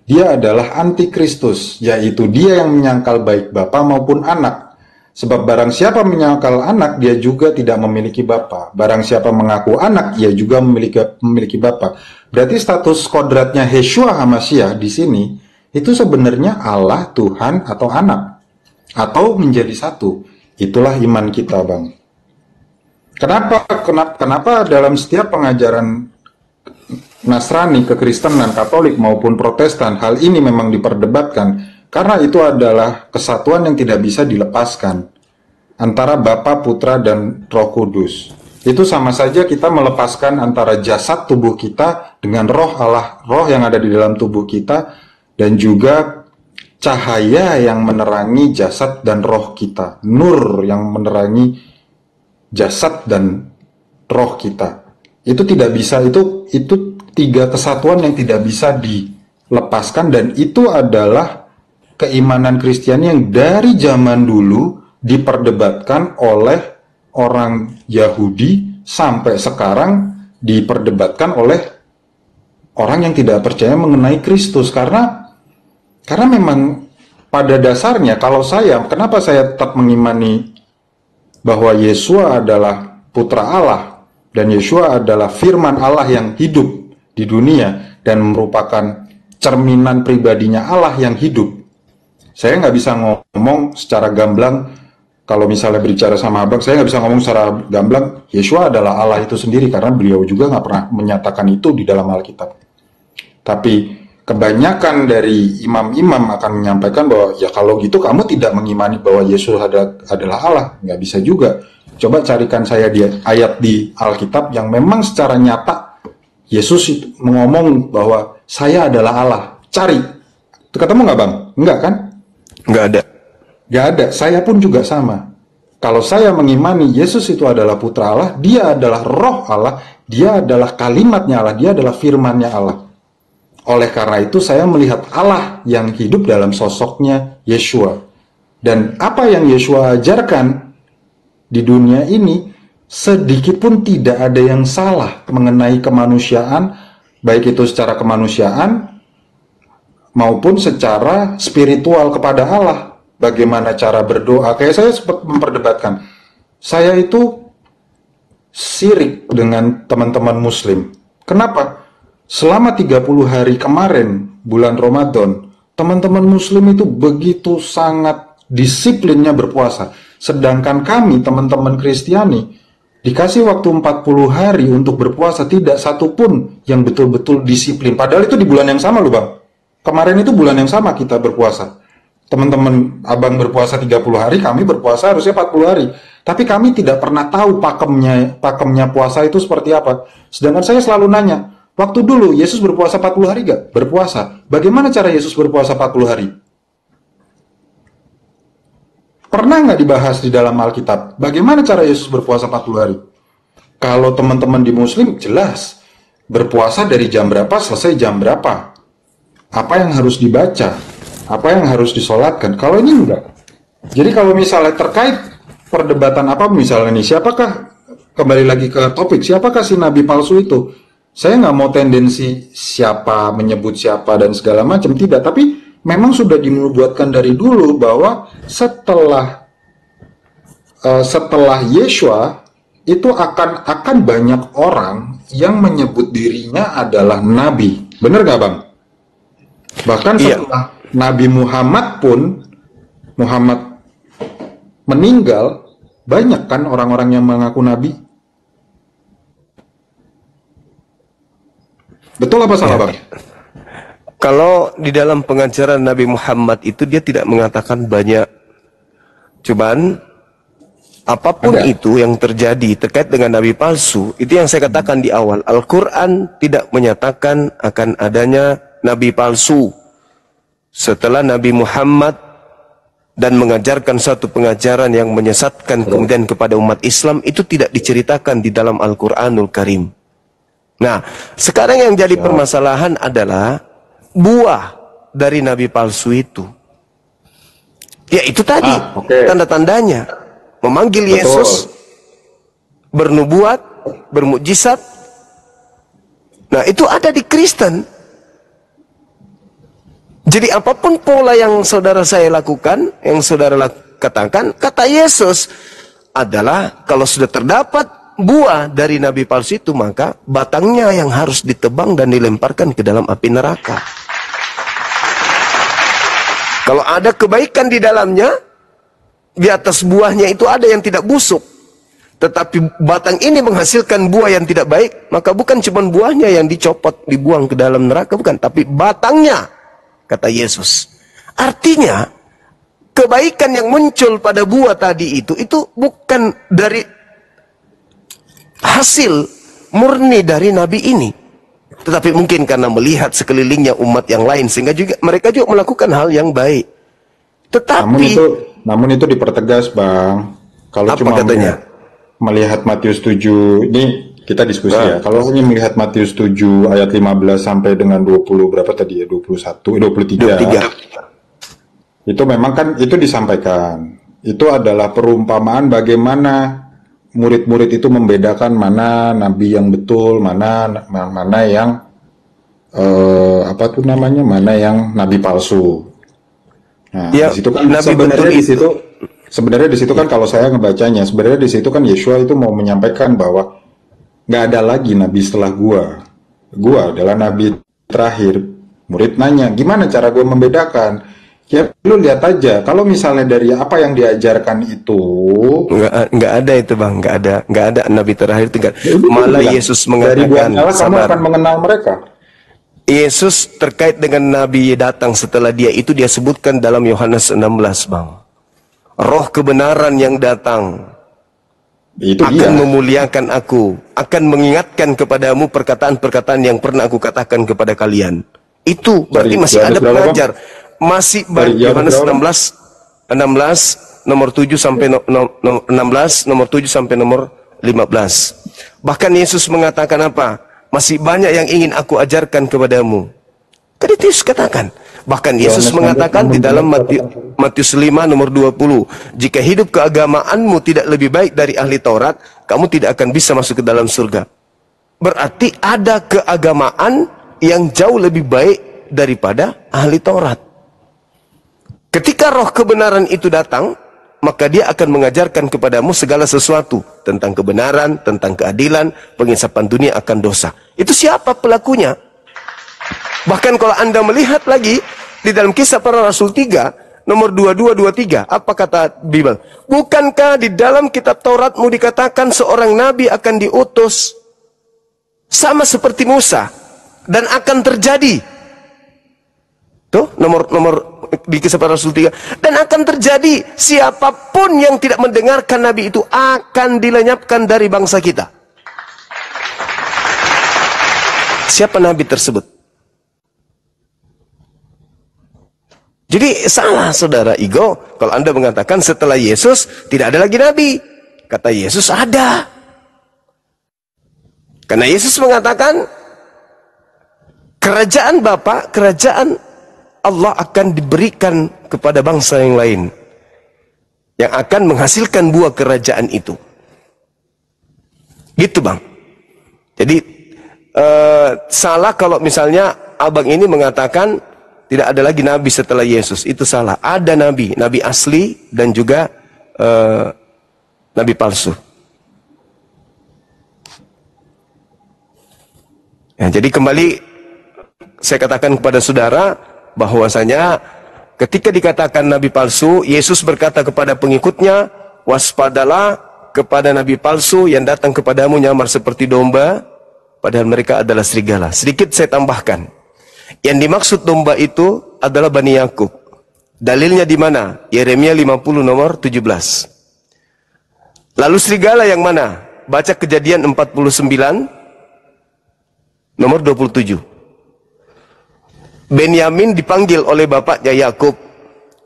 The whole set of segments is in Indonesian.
Dia adalah antikristus, yaitu dia yang menyangkal baik bapa maupun anak. Sebab barang siapa menyangkal anak, dia juga tidak memiliki bapa. Barang siapa mengaku anak, ia juga memiliki bapa. Berarti status kodratnya Yeshua HaMashiach di sini, itu sebenarnya Allah, Tuhan, atau anak. Atau menjadi satu. Itulah iman kita, Bang. Kenapa dalam setiap pengajaran Nasrani, kekristenan, Katolik maupun Protestan, hal ini memang diperdebatkan karena itu adalah kesatuan yang tidak bisa dilepaskan antara Bapa, Putra, dan Roh Kudus. Itu sama saja kita melepaskan antara jasad tubuh kita dengan roh Allah, roh yang ada di dalam tubuh kita, dan juga cahaya yang menerangi jasad dan roh kita, nur yang menerangi jasad dan roh kita. Itu tidak bisa, itu tiga kesatuan yang tidak bisa dilepaskan, dan itu adalah keimanan Kristiani yang dari zaman dulu diperdebatkan oleh orang Yahudi sampai sekarang diperdebatkan oleh orang yang tidak percaya mengenai Kristus, karena memang pada dasarnya kenapa saya tetap mengimani bahwa Yesua adalah putra Allah dan Yesua adalah firman Allah yang hidup di dunia dan merupakan cerminan pribadinya Allah yang hidup. Saya nggak bisa ngomong secara gamblang, kalau misalnya berbicara sama abang, saya nggak bisa ngomong secara gamblang Yesua adalah Allah itu sendiri, karena beliau juga nggak pernah menyatakan itu di dalam Alkitab. Tapi kebanyakan dari imam-imam akan menyampaikan bahwa ya kalau gitu kamu tidak mengimani bahwa Yesus adalah Allah. Nggak bisa juga. Coba carikan saya di ayat di Alkitab yang memang secara nyata Yesus ngomong bahwa saya adalah Allah. Cari. Ketemu nggak, Bang? Enggak kan? Nggak ada. Nggak ada. Saya pun juga sama. Kalau saya mengimani Yesus itu adalah putra Allah, dia adalah roh Allah, dia adalah kalimatnya Allah, dia adalah firmannya Allah. Oleh karena itu saya melihat Allah yang hidup dalam sosoknya Yeshua. Dan apa yang Yeshua ajarkan di dunia ini, sedikit pun tidak ada yang salah mengenai kemanusiaan, baik itu secara kemanusiaan maupun secara spiritual kepada Allah. Bagaimana cara berdoa, kayak saya sempat memperdebatkan, saya itu syirik dengan teman-teman muslim. Kenapa? Selama 30 hari kemarin, bulan Ramadan, teman-teman muslim itu begitu sangat disiplinnya berpuasa. Sedangkan kami, teman-teman Kristiani, dikasih waktu 40 hari untuk berpuasa, tidak satu pun yang betul-betul disiplin. Padahal itu di bulan yang sama loh, Bang. Kemarin itu bulan yang sama kita berpuasa. Teman-teman abang berpuasa 30 hari, kami berpuasa harusnya 40 hari. Tapi kami tidak pernah tahu pakemnya puasa itu seperti apa. Sedangkan saya selalu nanya, waktu dulu Yesus berpuasa 40 hari gak? Berpuasa. Bagaimana cara Yesus berpuasa 40 hari? Pernah nggak dibahas di dalam Alkitab? Bagaimana cara Yesus berpuasa 40 hari? Kalau teman-teman di Muslim, jelas. Berpuasa dari jam berapa, selesai jam berapa. Apa yang harus dibaca? Apa yang harus disolatkan? Kalau ini enggak. Jadi kalau misalnya terkait perdebatan apa misalnya nih, siapakah, kembali lagi ke topik, siapakah si nabi palsu itu? Saya nggak mau tendensi siapa menyebut siapa dan segala macam, tidak. Tapi memang sudah dinubuatkan dari dulu bahwa setelah Yeshua itu akan banyak orang yang menyebut dirinya adalah nabi. Bener nggak, Bang? Bahkan setelah Nabi Muhammad pun, Muhammad meninggal, banyak kan orang-orang yang mengaku nabi. Betul apa salah, Bang? Kalau di dalam pengajaran Nabi Muhammad itu dia tidak mengatakan banyak. Cuman apapun itu yang terjadi terkait dengan nabi palsu, itu yang saya katakan di awal. Al-Quran tidak menyatakan akan adanya nabi palsu setelah Nabi Muhammad dan mengajarkan satu pengajaran yang menyesatkan kemudian kepada umat Islam, itu tidak diceritakan di dalam Al-Quranul Karim. Nah, sekarang yang jadi permasalahan adalah buah dari nabi palsu itu. Ya itu tadi tanda-tandanya. Memanggil Yesus, bernubuat, bermukjizat. Nah itu ada di Kristen. Jadi apapun pola yang saudara saya lakukan, yang saudara katakan, kata Yesus adalah kalau sudah terdapat buah dari nabi palsu itu, maka batangnya yang harus ditebang dan dilemparkan ke dalam api neraka. Kalau ada kebaikan di dalamnya, di atas buahnya itu ada yang tidak busuk, tetapi batang ini menghasilkan buah yang tidak baik, maka bukan cuma buahnya yang dicopot, dibuang ke dalam neraka, bukan, tapi batangnya, kata Yesus. Artinya, kebaikan yang muncul pada buah tadi itu bukan dari hasil murni dari nabi ini, tetapi mungkin karena melihat sekelilingnya umat yang lain, sehingga juga mereka juga melakukan hal yang baik. Tetapi namun itu dipertegas, Bang. Kalau apa cuma katanya? Melihat Matius 7, ini kita diskusi ya. Kalau hanya melihat Matius 7 ayat 15 sampai dengan 20 berapa tadi ya? 23. Itu memang kan itu disampaikan. Itu adalah perumpamaan bagaimana murid-murid itu membedakan mana nabi yang betul, mana yang mana yang nabi palsu. Nah, Ya, di situ kan nabi betul sebenarnya di situ kan kalau saya ngebacanya, sebenarnya di situ kan Yeshua itu mau menyampaikan bahwa nggak ada lagi nabi setelah gua adalah nabi terakhir. Murid nanya, gimana cara gua membedakan? Ya lu lihat aja, kalau misalnya dari apa yang diajarkan itu nggak ada itu, Bang, nggak ada nabi terakhir itu. Malah Yesus dari mengatakan, buah kamu akan mengenal mereka. Yesus terkait dengan nabi datang setelah dia itu dia sebutkan dalam Yohanes 16, Bang. Roh kebenaran yang datang Itu akan dia. memuliakan aku, akan mengingatkan kepadamu perkataan-perkataan yang pernah aku katakan kepada kalian. Itu berarti masih ada pengajar. Masih Yohanes 16 nomor 7 sampai 16 nomor 7 sampai nomor 15. Bahkan Yesus mengatakan apa? Masih banyak yang ingin aku ajarkan kepadamu. Kan itu Yesus katakan. Bahkan Yesus mengatakan di dalam Matius 5 nomor 20, jika hidup keagamaanmu tidak lebih baik dari ahli Taurat, kamu tidak akan bisa masuk ke dalam surga. Berarti ada keagamaan yang jauh lebih baik daripada ahli Taurat. Ketika roh kebenaran itu datang, maka dia akan mengajarkan kepadamu segala sesuatu tentang kebenaran, tentang keadilan, pengisapan dunia akan dosa. Itu siapa pelakunya? Bahkan kalau Anda melihat lagi di dalam Kisah Para Rasul 3 nomor 22-23, apa kata Bible? Bukankah di dalam kitab Tauratmu dikatakan seorang nabi akan diutus sama seperti Musa dan akan terjadi? Tuh, nomor di Kisah Para Rasul 3. Dan akan terjadi, siapapun yang tidak mendengarkan nabi itu akan dilenyapkan dari bangsa kita. Siapa nabi tersebut? Jadi salah, saudara Igo, kalau Anda mengatakan setelah Yesus tidak ada lagi nabi. Kata Yesus ada. Karena Yesus mengatakan kerajaan Bapa, kerajaan Allah akan diberikan kepada bangsa yang lain yang akan menghasilkan buah kerajaan itu. Gitu, Bang. Jadi salah kalau misalnya abang ini mengatakan tidak ada lagi nabi setelah Yesus. Itu salah. Ada nabi, nabi asli dan juga nabi palsu. Ya, jadi kembali saya katakan kepada saudara bahwasanya ketika dikatakan nabi palsu, Yesus berkata kepada pengikutnya, waspadalah kepada nabi palsu yang datang kepadamu nyamar seperti domba, padahal mereka adalah serigala. Sedikit saya tambahkan. Yang dimaksud domba itu adalah Bani Yakub. Dalilnya di mana? Yeremia 50 nomor 17. Lalu serigala yang mana? Baca Kejadian 49 nomor 27. Benyamin dipanggil oleh bapaknya Yakub.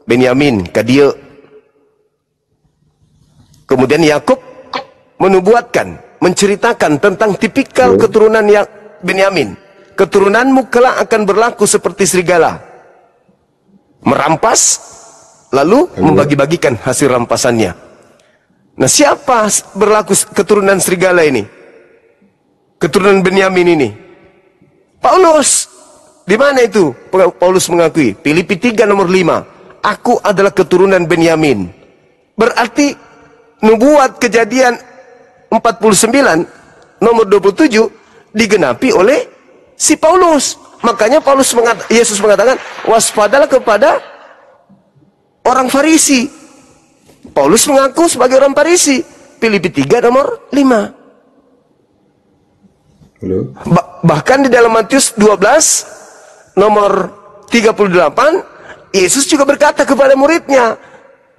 Benyamin, kadia. Kemudian Yakub menubuatkan, menceritakan tentang tipikal keturunan yang Benyamin. Keturunanmu kelak akan berlaku seperti serigala, merampas lalu membagi-bagikan hasil rampasannya. Nah, siapa berlaku keturunan serigala ini? Keturunan Benyamin ini Paulus. Di mana itu Paulus mengakui? Filipi 3 nomor 5. Aku adalah keturunan Benyamin. Berarti nubuat Kejadian 49 nomor 27 digenapi oleh si Paulus. Makanya Yesus mengatakan, waspadalah kepada orang Farisi. Paulus mengaku sebagai orang Farisi. Filipi 3 nomor 5. Bahkan di dalam Matius 12 nomor 38, Yesus juga berkata kepada muridnya,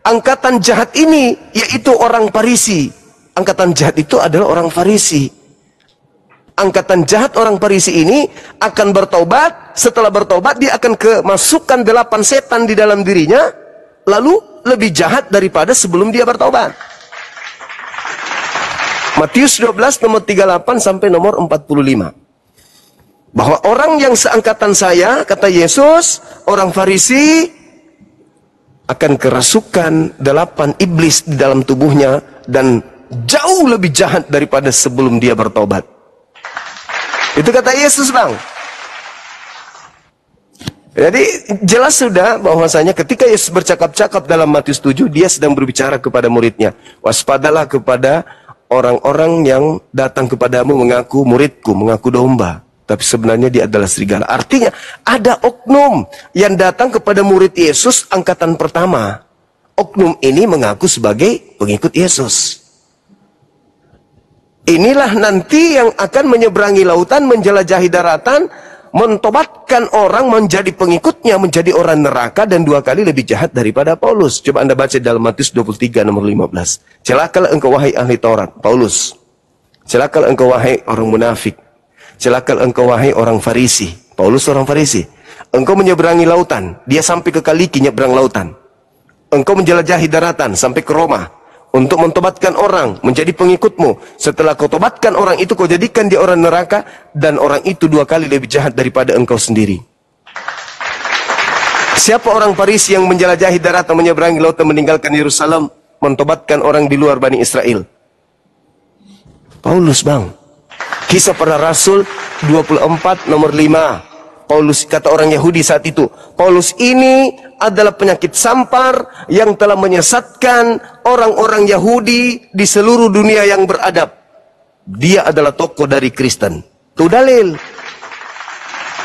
angkatan jahat ini yaitu orang Farisi. Angkatan jahat itu adalah orang Farisi. Angkatan jahat orang Farisi ini akan bertobat. Setelah bertobat dia akan kemasukan 8 setan di dalam dirinya, lalu lebih jahat daripada sebelum dia bertobat. Matius 12 nomor 38 sampai nomor 45. Bahwa orang yang seangkatan saya, kata Yesus, orang Farisi, akan kerasukan 8 iblis di dalam tubuhnya dan jauh lebih jahat daripada sebelum dia bertobat. Itu kata Yesus, Bang. Jadi jelas sudah bahwasanya ketika Yesus bercakap-cakap dalam Matius 7, dia sedang berbicara kepada muridnya. Waspadalah kepada orang-orang yang datang kepadamu mengaku muridku, mengaku domba, tapi sebenarnya dia adalah serigala. Artinya ada oknum yang datang kepada murid Yesus angkatan pertama. Oknum ini mengaku sebagai pengikut Yesus. Inilah nanti yang akan menyeberangi lautan, menjelajahi daratan, mentobatkan orang menjadi pengikutnya, menjadi orang neraka, dan 2 kali lebih jahat daripada Paulus. Coba Anda baca dalam Matius 23 nomor 15. Celakalah engkau wahai ahli Taurat, Paulus. Celakalah engkau wahai orang munafik. Celakalah engkau wahai orang Farisi. Paulus orang Farisi. Engkau menyeberangi lautan, dia sampai ke Kaliki nyeberang lautan. Engkau menjelajahi daratan sampai ke Roma untuk mentobatkan orang menjadi pengikutmu. Setelah kau tobatkan orang itu, kau jadikan dia orang neraka, dan orang itu 2 kali lebih jahat daripada engkau sendiri. Siapa orang Farisi yang menjelajahi daratan, menyeberangi lautan, meninggalkan Yerusalem, mentobatkan orang di luar Bani Israel? Paulus, Bang. Kisah para Rasul 24 nomor 5. Paulus, kata orang Yahudi saat itu, Paulus ini adalah penyakit sampar yang telah menyesatkan orang-orang Yahudi di seluruh dunia yang beradab. Dia adalah tokoh dari Kristen. Itu dalil.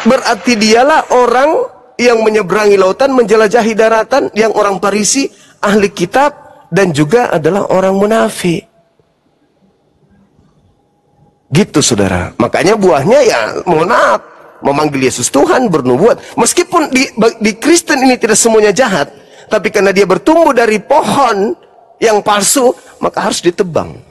Berarti dialah orang yang menyeberangi lautan, menjelajahi daratan, yang orang Farisi, ahli kitab, dan juga adalah orang munafik. Gitu, saudara. Makanya buahnya ya, mohon maaf, memanggil Yesus Tuhan, bernubuat. Meskipun di Kristen ini tidak semuanya jahat, tapi karena dia bertumbuh dari pohon yang palsu, maka harus ditebang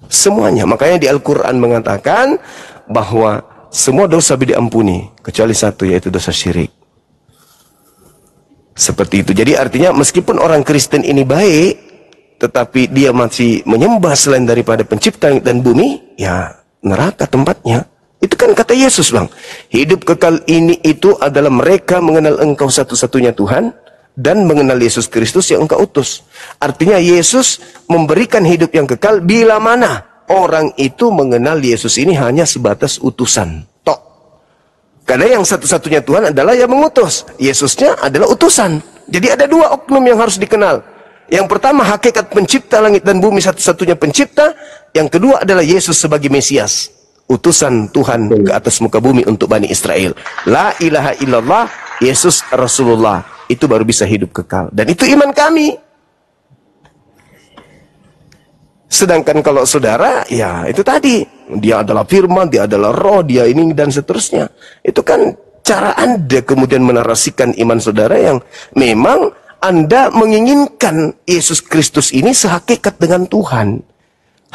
semuanya. Makanya di Al-Quran mengatakan bahwa semua dosa diampuni, kecuali satu, yaitu dosa syirik. Seperti itu. Jadi artinya meskipun orang Kristen ini baik, tetapi dia masih menyembah selain daripada pencipta langit dan bumi, ya neraka tempatnya. Itu kan kata Yesus, Bang. Hidup kekal ini itu adalah mereka mengenal engkau satu-satunya Tuhan dan mengenal Yesus Kristus yang engkau utus. Artinya Yesus memberikan hidup yang kekal bila mana orang itu mengenal Yesus ini hanya sebatas utusan. Tok. Karena yang satu-satunya Tuhan adalah yang mengutus. Yesusnya adalah utusan. Jadi ada 2 oknum yang harus dikenal. Yang pertama, hakikat pencipta langit dan bumi, satu-satunya pencipta. Yang kedua adalah Yesus sebagai Mesias, utusan Tuhan ke atas muka bumi untuk Bani Israel. La ilaha illallah, Yesus Rasulullah. Itu baru bisa hidup kekal. Dan itu iman kami. Sedangkan kalau saudara, ya itu tadi. Dia adalah firman, dia adalah roh, dia ini dan seterusnya. Itu kan cara Anda kemudian menarasikan iman saudara yang memang Anda menginginkan Yesus Kristus ini sehakikat dengan Tuhan.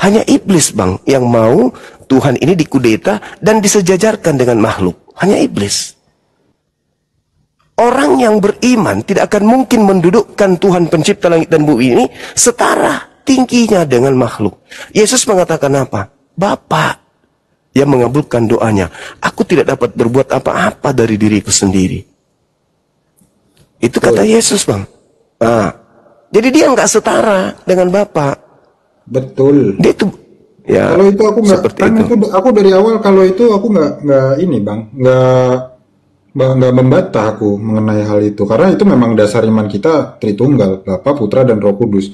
Hanya iblis, Bang, yang mau Tuhan ini dikudeta dan disejajarkan dengan makhluk. Hanya iblis. Orang yang beriman tidak akan mungkin mendudukkan Tuhan pencipta langit dan bumi ini setara tingginya dengan makhluk. Yesus mengatakan apa? Bapa yang mengabulkan doanya. Aku tidak dapat berbuat apa-apa dari diriku sendiri. Itu kata Yesus, Bang. Nah, jadi dia nggak setara dengan Bapa. Betul. Dia itu Ya, Kalau itu aku nggak, seperti kan itu. itu aku dari awal kalau itu aku nggak ini bang, nggak membantah aku mengenai hal itu karena itu memang dasar iman kita Tritunggal, Bapa, Putra dan Roh Kudus.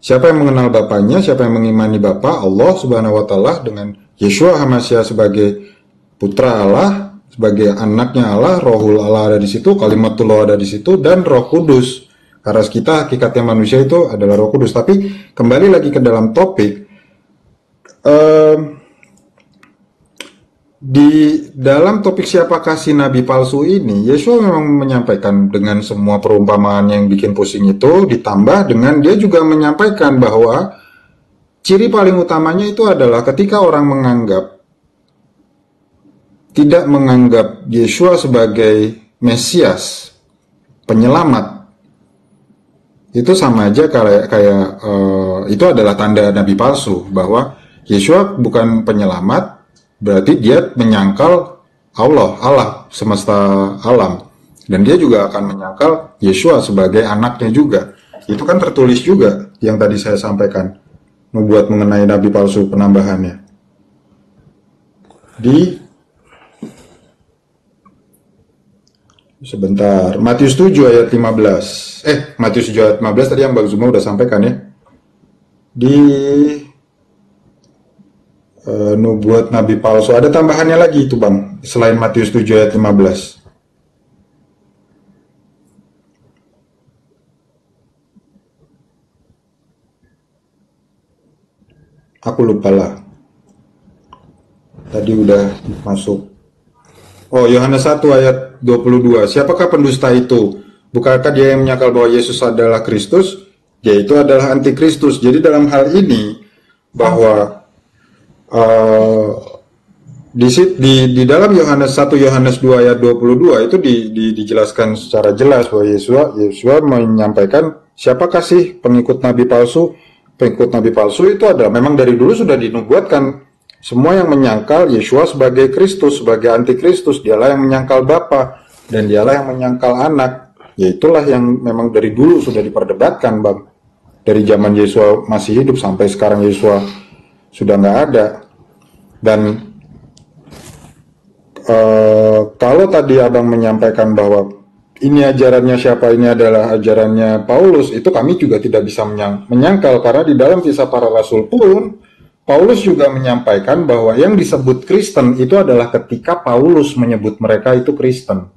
Siapa yang mengenal Bapaknya, siapa yang mengimani Bapa, Allah Subhanahu wa taala dengan Yeshua HaMashiach sebagai Putra Allah, sebagai anaknya Allah, Rohul Allah ada di situ, Kalimatullah ada di situ dan Roh Kudus. Karena kita hakikatnya manusia itu adalah Roh Kudus. Tapi kembali lagi ke dalam topik, di dalam topik siapakah si nabi palsu ini, Yeshua memang menyampaikan dengan semua perumpamaan yang bikin pusing itu, ditambah dengan dia juga menyampaikan bahwa ciri paling utamanya itu adalah ketika orang tidak menganggap Yeshua sebagai Mesias, penyelamat, itu sama aja itu adalah tanda nabi palsu bahwa Yeshua bukan penyelamat, berarti dia menyangkal Allah semesta alam, dan dia juga akan menyangkal Yeshua sebagai anaknya juga. Itu kan tertulis juga yang tadi saya sampaikan, membuat mengenai nabi palsu penambahannya di sebentar Matius 7 ayat 15. Matius 7 ayat 15 tadi yang Bang Zuma udah sampaikan ya. Di nubuat nabi palsu ada tambahannya lagi itu Bang, selain Matius 7 ayat 15. Aku lupa lah. Tadi udah masuk. Oh, Yohanes 1 ayat 22. Siapakah pendusta itu? Bukankah dia yang menyangkal bahwa Yesus adalah Kristus? Dia itu adalah antikristus. Jadi dalam hal ini bahwa di dalam Yohanes 1 Yohanes 2 ayat 22 itu dijelaskan secara jelas bahwa Yeshua menyampaikan siapakah sih pengikut nabi palsu? Pengikut nabi palsu itu adalah memang dari dulu sudah dinubuatkan, semua yang menyangkal Yeshua sebagai Kristus, sebagai antikristus, dialah yang menyangkal Bapa dan dialah yang menyangkal anak. Ya itulah yang memang dari dulu sudah diperdebatkan Bang. Dari zaman Yeshua masih hidup sampai sekarang Yeshua sudah nggak ada. Dan kalau tadi Abang menyampaikan bahwa ini ajarannya siapa, ini adalah ajarannya Paulus, itu kami juga tidak bisa menyangkal karena di dalam Kisah Para Rasul pun Paulus juga menyampaikan bahwa yang disebut Kristen itu adalah ketika Paulus menyebut mereka itu Kristen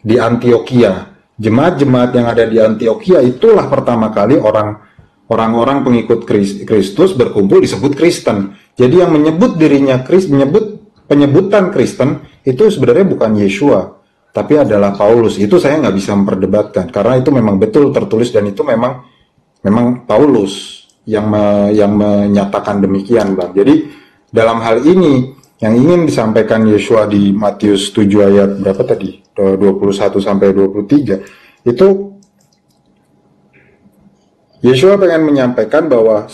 di Antioquia. Jemaat-jemaat yang ada di Antioquia itulah pertama kali orang-orang pengikut Kristus berkumpul disebut Kristen. Jadi yang menyebut dirinya penyebutan Kristen itu sebenarnya bukan Yeshua, tapi adalah Paulus. Itu saya nggak bisa memperdebatkan karena itu memang betul tertulis dan itu memang Paulus yang menyatakan demikian, Bang. Jadi dalam hal ini yang ingin disampaikan Yeshua di Matius 7 ayat berapa tadi? 21 sampai 23 itu Yeshua pengen menyampaikan bahwa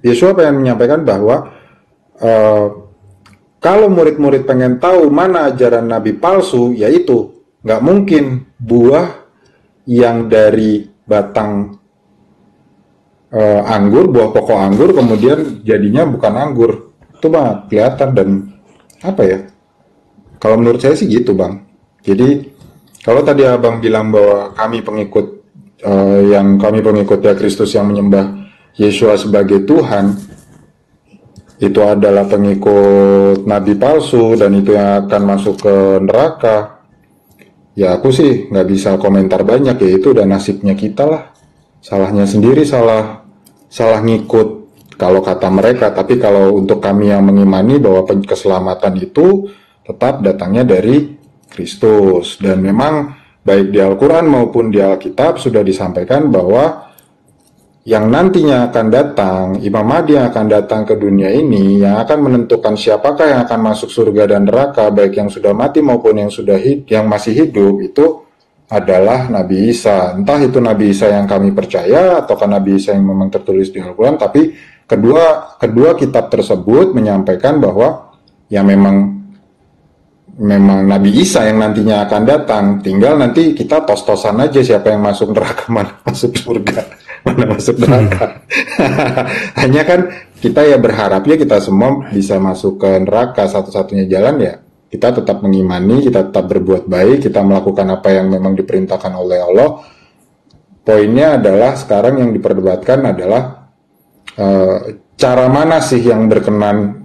Yeshua pengen menyampaikan bahwa kalau murid-murid pengen tahu mana ajaran nabi palsu, yaitu nggak mungkin buah yang dari batang anggur, buah pokok anggur kemudian jadinya bukan anggur. Itu mah kelihatan. Dan apa ya, kalau menurut saya sih gitu Bang. Jadi kalau tadi Abang bilang bahwa kami pengikut ya Kristus yang menyembah Yeshua sebagai Tuhan, itu adalah pengikut nabi palsu dan itu yang akan masuk ke neraka. Ya aku sih nggak bisa komentar banyak, ya itu udah nasibnya kita lah. Salahnya sendiri, salah ngikut kalau kata mereka. Tapi kalau untuk kami yang mengimani bahwa keselamatan itu tetap datangnya dari Kristus, dan memang baik di Al-Quran maupun di Alkitab sudah disampaikan bahwa yang nantinya akan datang, Imam Mahdi yang akan datang ke dunia ini, yang akan menentukan siapakah yang akan masuk surga dan neraka, baik yang sudah mati maupun yang masih hidup, itu adalah Nabi Isa. Entah itu Nabi Isa yang kami percaya ataukah Nabi Isa yang memang tertulis di Al-Quran, tapi kedua kitab tersebut menyampaikan bahwa ya memang Nabi Isa yang nantinya akan datang. Tinggal nanti kita tos-tosan aja siapa yang masuk neraka, mana masuk surga. mana masuk neraka. Hanya kan kita ya berharapnya kita semua bisa masuk ke neraka. Satu-satunya jalan ya kita tetap mengimani, kita tetap berbuat baik, kita melakukan apa yang memang diperintahkan oleh Allah. Poinnya adalah sekarang yang diperdebatkan adalah cara mana sih yang berkenan,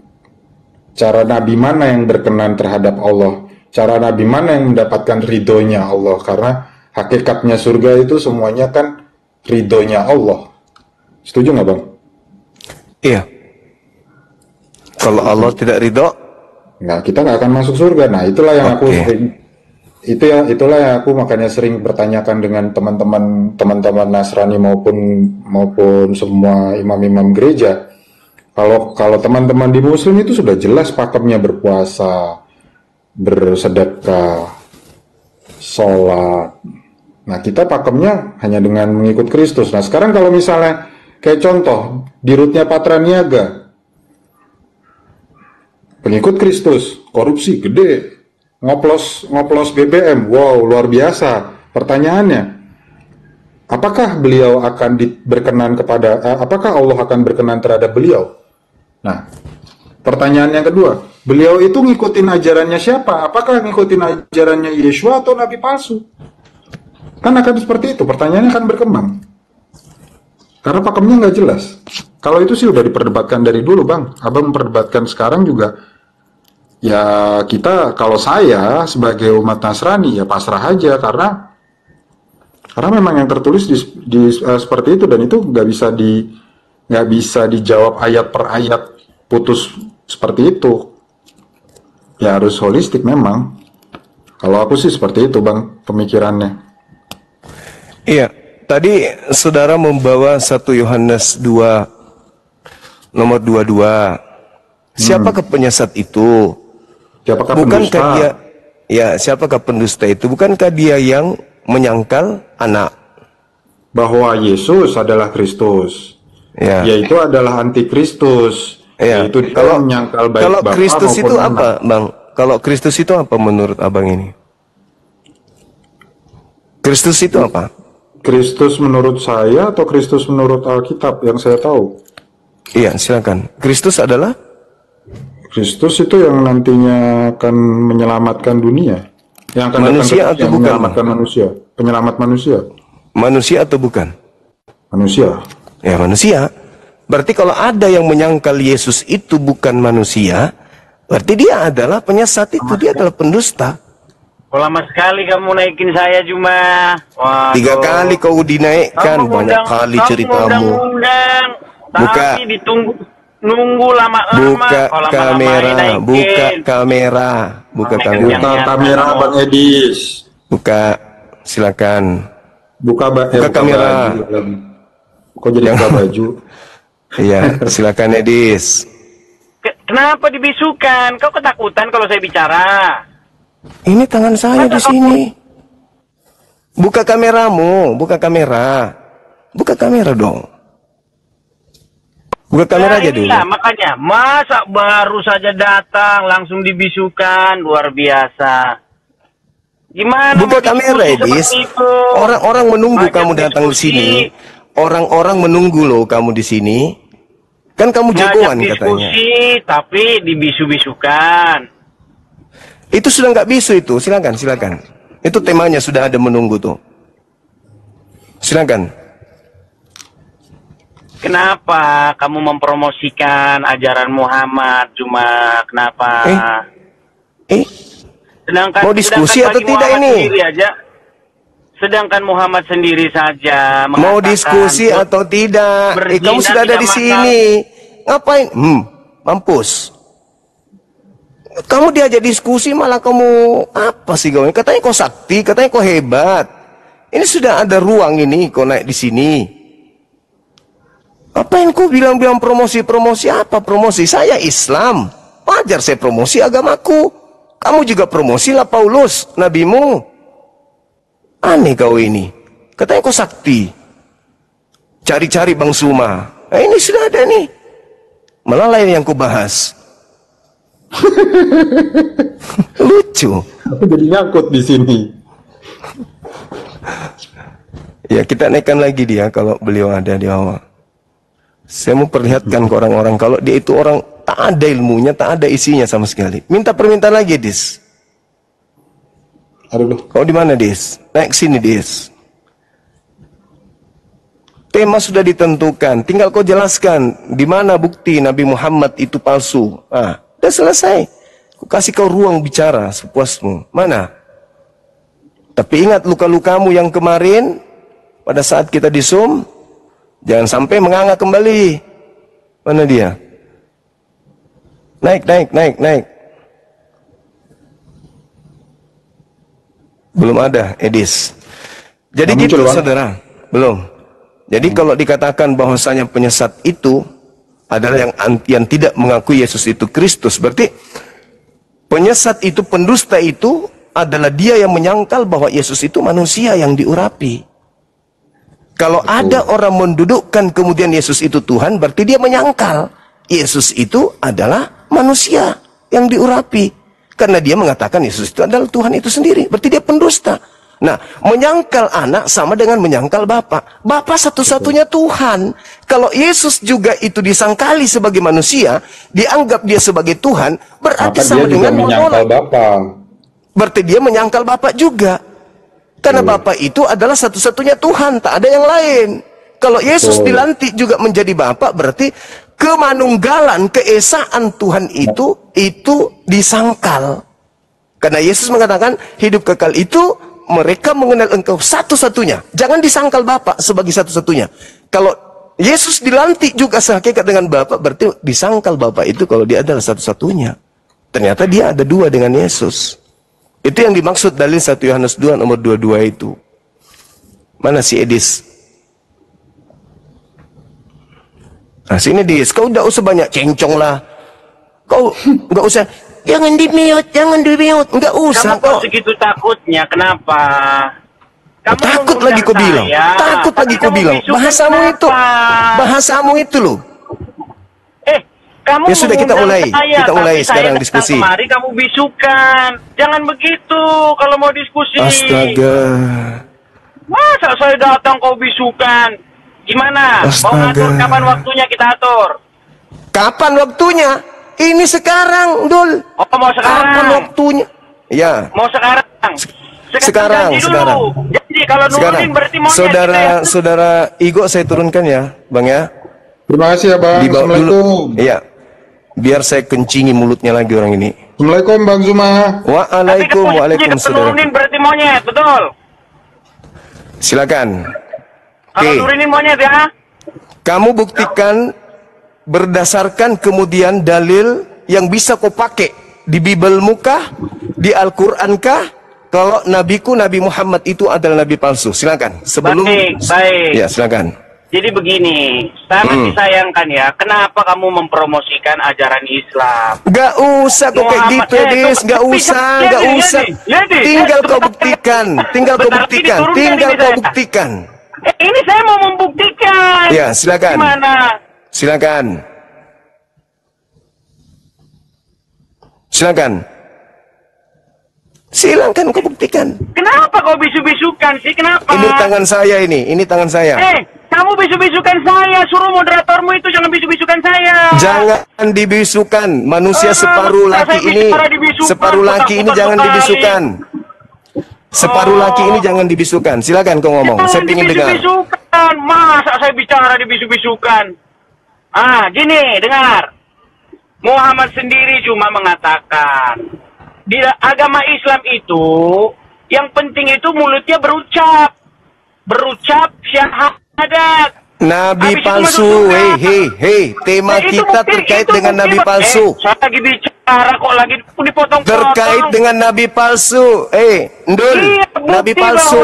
cara Nabi mana yang berkenan terhadap Allah, cara Nabi mana yang mendapatkan ridhonya Allah, karena hakikatnya surga itu semuanya kan ridhonya Allah. Setuju nggak Bang? Iya. Kalau Allah tidak ridho, Nah, kita nggak akan masuk surga. Nah, itulah yang aku sering, itulah yang aku makanya sering bertanyakan dengan teman-teman Nasrani maupun semua imam-imam gereja. Kalau teman-teman di Muslim itu sudah jelas pakemnya berpuasa, bersedekah, sholat. Nah, kita pakemnya hanya dengan mengikut Kristus. Nah, sekarang kalau misalnya kayak contoh di Rutnya Patra Niaga, pengikut Kristus, korupsi gede, ngoplos BBM, wow luar biasa. Pertanyaannya, apakah beliau akan berkenan apakah Allah akan berkenan terhadap beliau? Nah, pertanyaan yang kedua, beliau itu ngikutin ajarannya siapa? Apakah ngikutin ajarannya Yeshua atau nabi palsu? Kan akan seperti itu, pertanyaannya akan berkembang. Karena pakemnya nggak jelas. Kalau itu sih udah diperdebatkan dari dulu Bang. Abang memperdebatkan sekarang juga. Ya kita, kalau saya sebagai umat Nasrani ya pasrah aja, karena memang yang tertulis seperti itu, dan itu nggak bisa dijawab ayat per ayat putus seperti itu. Ya harus holistik memang. Kalau aku sih seperti itu Bang pemikirannya. iya. Tadi saudara membawa 1 Yohanes 2 nomor 22. Siapakah penyesat itu? Siapakah Bukankah pendusta? dia, ya siapakah pendusta itu? Bukankah dia yang menyangkal anak? Bahwa Yesus adalah Kristus, Ya. yaitu adalah antikristus, Ya. yaitu dia menyangkal baik Kalau Bapa Kristus maupun itu anak. apa, Bang? Kalau Kristus itu apa menurut Abang ini? Kristus itu apa? Kristus menurut saya atau Kristus menurut Alkitab yang saya tahu? Iya, silakan. Kristus adalah Kristus itu yang nantinya akan menyelamatkan dunia, yang akan manusia datang ke dunia, atau bukan? menyelamatkan manusia, penyelamat manusia. Manusia atau bukan? Manusia. Ya, manusia. Berarti kalau ada yang menyangkal Yesus itu bukan manusia, berarti dia adalah penyesat itu, dia adalah pendusta. Oh, lama sekali kamu naikin saya cuma. Waduh. 3 kali kau dinaikkan, Kamu banyak ngundang- kali kamu ceritamu. ngundang, Buka. tapi nunggu lama-lama. Buka Kalau lama-lama kamera, naikin. buka kamera, buka Naikin kamera. yang Buka nyata, kamera kamu. Bang Edis. Buka, silakan. Buka kamera. baju. Kok jadi buka baju? Iya, silakan Edis. Kenapa dibisukan? Kau ketakutan kalau saya bicara? Ini tangan saya di sini. Buka kameramu, buka kamera. Buka kamera dong. Buka kamera aja dulu. Inilah, makanya masa baru saja datang langsung dibisukan, luar biasa. Gimana Buka mau kamera, diskusi Edis. seperti itu? Orang-orang menunggu Ngajak kamu datang di diskusi. sini. Orang-orang menunggu loh kamu di sini. Kan kamu jagoan Ngajak katanya. diskusi, tapi dibisu-bisukan. Itu sudah nggak bisu itu. Silakan, silakan. Itu temanya sudah ada menunggu tuh. Silakan. Kenapa kamu mempromosikan ajaran Muhammad? Cuma kenapa? Sedangkan Mau diskusi sedangkan atau bagi tidak Muhammad ini? sendiri aja, sedangkan Muhammad sendiri saja Mau mengatakan diskusi atau tidak? berzina Kamu sudah ada tidak di mahal. sini. Ngapain? Mampus. Kamu diajak diskusi malah kamu apa sih kau? Katanya kau sakti, katanya kau hebat. Ini sudah ada ruang ini kau naik di sini. Apa yang kau bilang-bilang promosi apa promosi? Saya Islam. Wajar saya promosi agamaku. Kamu juga promosilah Paulus, nabimu. Aneh kau ini. Katanya kau sakti. Cari-cari Bang Suma. Nah, ini sudah ada nih. Malah lain yang kau bahas. Lucu. Aku jadi nyangkut di sini. Ya, kita naikkan lagi dia kalau beliau ada di awal. Saya mau perlihatkan ke orang-orang kalau dia itu orang tak ada ilmunya, tak ada isinya sama sekali. Minta permintaan lagi, Dis. Aduh. Kau di mana, Dis? Naik sini, Dis. Tema sudah ditentukan, tinggal kau jelaskan di mana bukti Nabi Muhammad itu palsu. Ah, udah selesai. Aku kasih kau ruang bicara sepuasmu. Mana? Tapi ingat luka-lukamu yang kemarin pada saat kita di Zoom, jangan sampai menganga kembali. Mana dia? Naik. Belum ada, Edis. Jadi gitu, saudara. Belum. Jadi kalau dikatakan bahwasanya penyesat itu adalah yang tidak mengakui Yesus itu Kristus, berarti penyesat itu, pendusta itu adalah dia yang menyangkal bahwa Yesus itu manusia yang diurapi. Kalau ada orang mendudukkan kemudian Yesus itu Tuhan, berarti dia menyangkal Yesus itu adalah manusia yang diurapi. Karena dia mengatakan Yesus itu adalah Tuhan itu sendiri, berarti dia pendusta. Nah, menyangkal anak sama dengan menyangkal Bapa. Bapa satu-satunya Tuhan. Kalau Yesus juga itu disangkali sebagai manusia, dianggap dia sebagai Tuhan, berarti sama dengan menyangkal Bapa. Berarti dia menyangkal Bapa juga. Karena Bapa itu adalah satu-satunya Tuhan, tak ada yang lain. Kalau Yesus dilantik juga menjadi Bapa, berarti kemanunggalan, keesaan Tuhan itu disangkal. Karena Yesus mengatakan hidup kekal itu mereka mengenal engkau satu-satunya. Jangan disangkal Bapa sebagai satu-satunya. Kalau Yesus dilantik juga sehakikat dengan Bapa, berarti disangkal Bapa itu kalau dia adalah satu-satunya. Ternyata dia ada dua dengan Yesus. Itu yang dimaksud dalil 1 Yohanes 2 nomor 22 itu. Mana si Edis? Nah sini Dis, kau udah usah banyak cencong lah. Kau nggak usah, jangan di-mute, nggak usah. Kamu kok segitu takutnya, kenapa? Kamu takut lagi kau bilang, takut lagi kau bilang. Bahasamu itu loh. Kamu ya sudah, kita mulai sekarang diskusi. Mari kamu bisukan, jangan begitu kalau mau diskusi. Astaga. Masa saya datang kau bisukan? Gimana? Astaga. Mau ngatur kapan waktunya kita atur? Kapan waktunya? Ini sekarang, Dul. Oh, mau sekarang? Kapan waktunya? Ya. Mau sekarang? Sekarang. Jadi kalau nurunin berarti mau Saudara Igo saya turunkan ya, Bang ya. Terima kasih ya, Bang. Assalamualaikum. Iya. Biar saya kencingi mulutnya lagi orang ini. Assalamualaikum, Bang Zuma. Waalaikum saudara. Nurunin berarti monyet, betul? Silakan. Kalau nurunin monyet ya. Kamu buktikan berdasarkan kemudian dalil yang bisa kau pakai di Bibelmu kah, di Al-Qur'an kah, kalau nabiku Nabi Muhammad itu adalah nabi palsu. Silakan. Sebelum baik. Ya, silakan. Jadi begini, sangat disayangkan ya, kenapa kamu mempromosikan ajaran Islam? Gak usah kok kayak gitu, Dis. Gak usah. Tinggal kau buktikan. Ini saya mau membuktikan. Ya, silakan. Gimana? Silakan kau buktikan. Kenapa kau bisu-bisukan sih? Kenapa? Ini tangan saya ini tangan saya. Kamu bisu-bisukan saya, suruh moderatormu itu jangan bisu-bisukan saya. Jangan dibisukan, manusia separuh laki ini jangan dibisukan. Separuh laki ini jangan dibisukan. Silakan kau ngomong, saya ingin dengar. Masa saya bicara dibisu-bisukan? Gini, dengar. Muhammad sendiri cuma mengatakan, di agama Islam itu, yang penting itu mulutnya berucap syahadat. Nabi palsu, hei, tema kita terkait dengan Nabi palsu. Saya lagi bicara kok lagi dipotong-potong. Terkait dengan Nabi palsu, Ndul, Nabi palsu,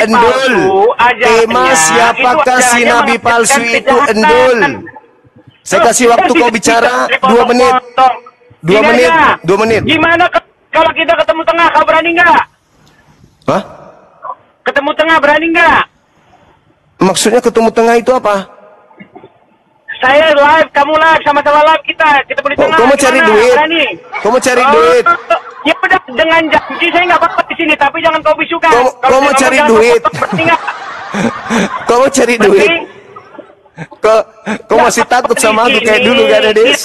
Ndul. Tema siapakah si Nabi palsu itu, Ndul? Saya kasih waktu kau bicara 2 menit. 2 menit. Gimana kalau kita ketemu tengah, kau berani nggak? Hah? Ketemu tengah berani nggak? Maksudnya ketemu tengah itu apa? Saya live, kamu live, sama-sama live kita ketemu di tengah. Kamu cari duit? Kamu cari duit? Ya udah, dengan janji saya nggak apa-apa di sini, tapi jangan kau bisukan. Kamu cari duit? Kau mau cari duit? Kau masih takut sama aku kayak dulu gak ada, Dis?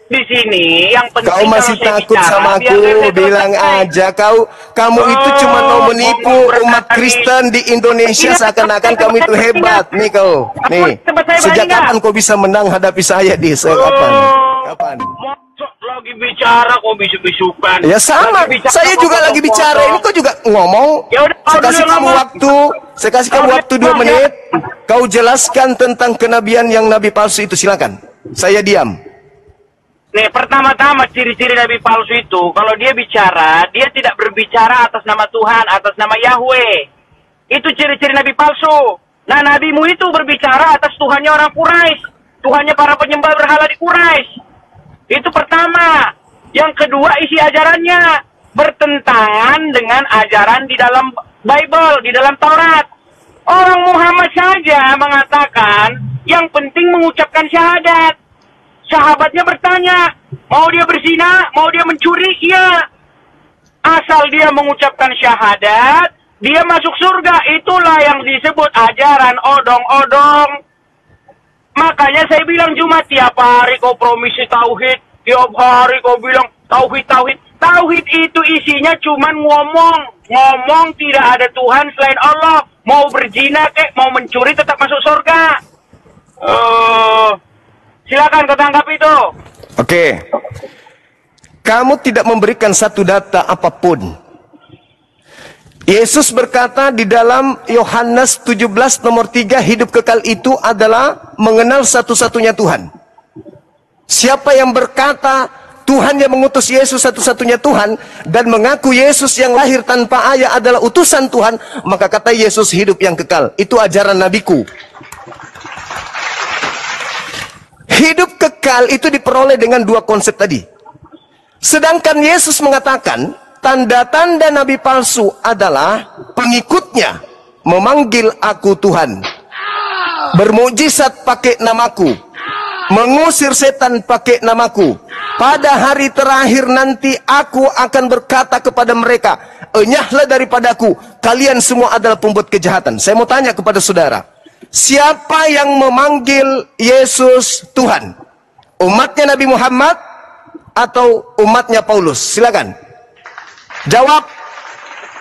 Di sini yang penting kau masih takut sama aku, bilang aja kamu itu cuma mau menipu umat Kristen di Indonesia seakan-akan kamu itu hebat. Nih kau, nih sejak kapan kau bisa menang hadapi saya, Dis? Kapan? Lagi bicara kok bisu-bisukan. Ya sama, saya juga lagi bicara. Ini kau juga ngomong. Saya kasih kamu waktu 2 menit. Kau jelaskan tentang kenabian yang nabi palsu itu, silakan. Saya diam. Nih, pertama-tama ciri-ciri nabi palsu itu, kalau dia bicara, dia tidak berbicara atas nama Tuhan, atas nama Yahweh. Itu ciri-ciri nabi palsu. Nah, nabimu itu berbicara atas Tuhannya orang Quraisy, Tuhannya para penyembah berhala di Quraisy. Itu pertama. Yang kedua, isi ajarannya bertentangan dengan ajaran di dalam Bible, di dalam Taurat. Orang Muhammad saja mengatakan yang penting mengucapkan syahadat. Sahabatnya bertanya, mau dia berzina, mau dia mencuri? Iya. Asal dia mengucapkan syahadat, dia masuk surga. Itulah yang disebut ajaran odong-odong. Makanya saya bilang Jumat, tiap hari kau promisi tauhid, tiap hari kau bilang tauhid. Tauhid itu isinya cuman ngomong tidak ada Tuhan selain Allah. Mau berzina mau mencuri tetap masuk surga. Silakan kau tangkap itu. Oke. Kamu tidak memberikan satu data apapun. Yesus berkata di dalam Yohanes 17 nomor 3, hidup kekal itu adalah mengenal satu-satunya Tuhan. Siapa yang berkata Tuhan yang mengutus Yesus satu-satunya Tuhan dan mengaku Yesus yang lahir tanpa ayah adalah utusan Tuhan, maka kata Yesus hidup yang kekal. Itu ajaran nabiku. Hidup kekal itu diperoleh dengan 2 konsep tadi. Sedangkan Yesus mengatakan tanda-tanda nabi palsu adalah pengikutnya memanggil aku Tuhan, bermukjizat pakai namaku, mengusir setan pakai namaku. Pada hari terakhir nanti aku akan berkata kepada mereka, enyahlah daripadaku, kalian semua adalah pembuat kejahatan. Saya mau tanya kepada saudara, siapa yang memanggil Yesus Tuhan? Umatnya Nabi Muhammad atau umatnya Paulus? Silakan. Jawab.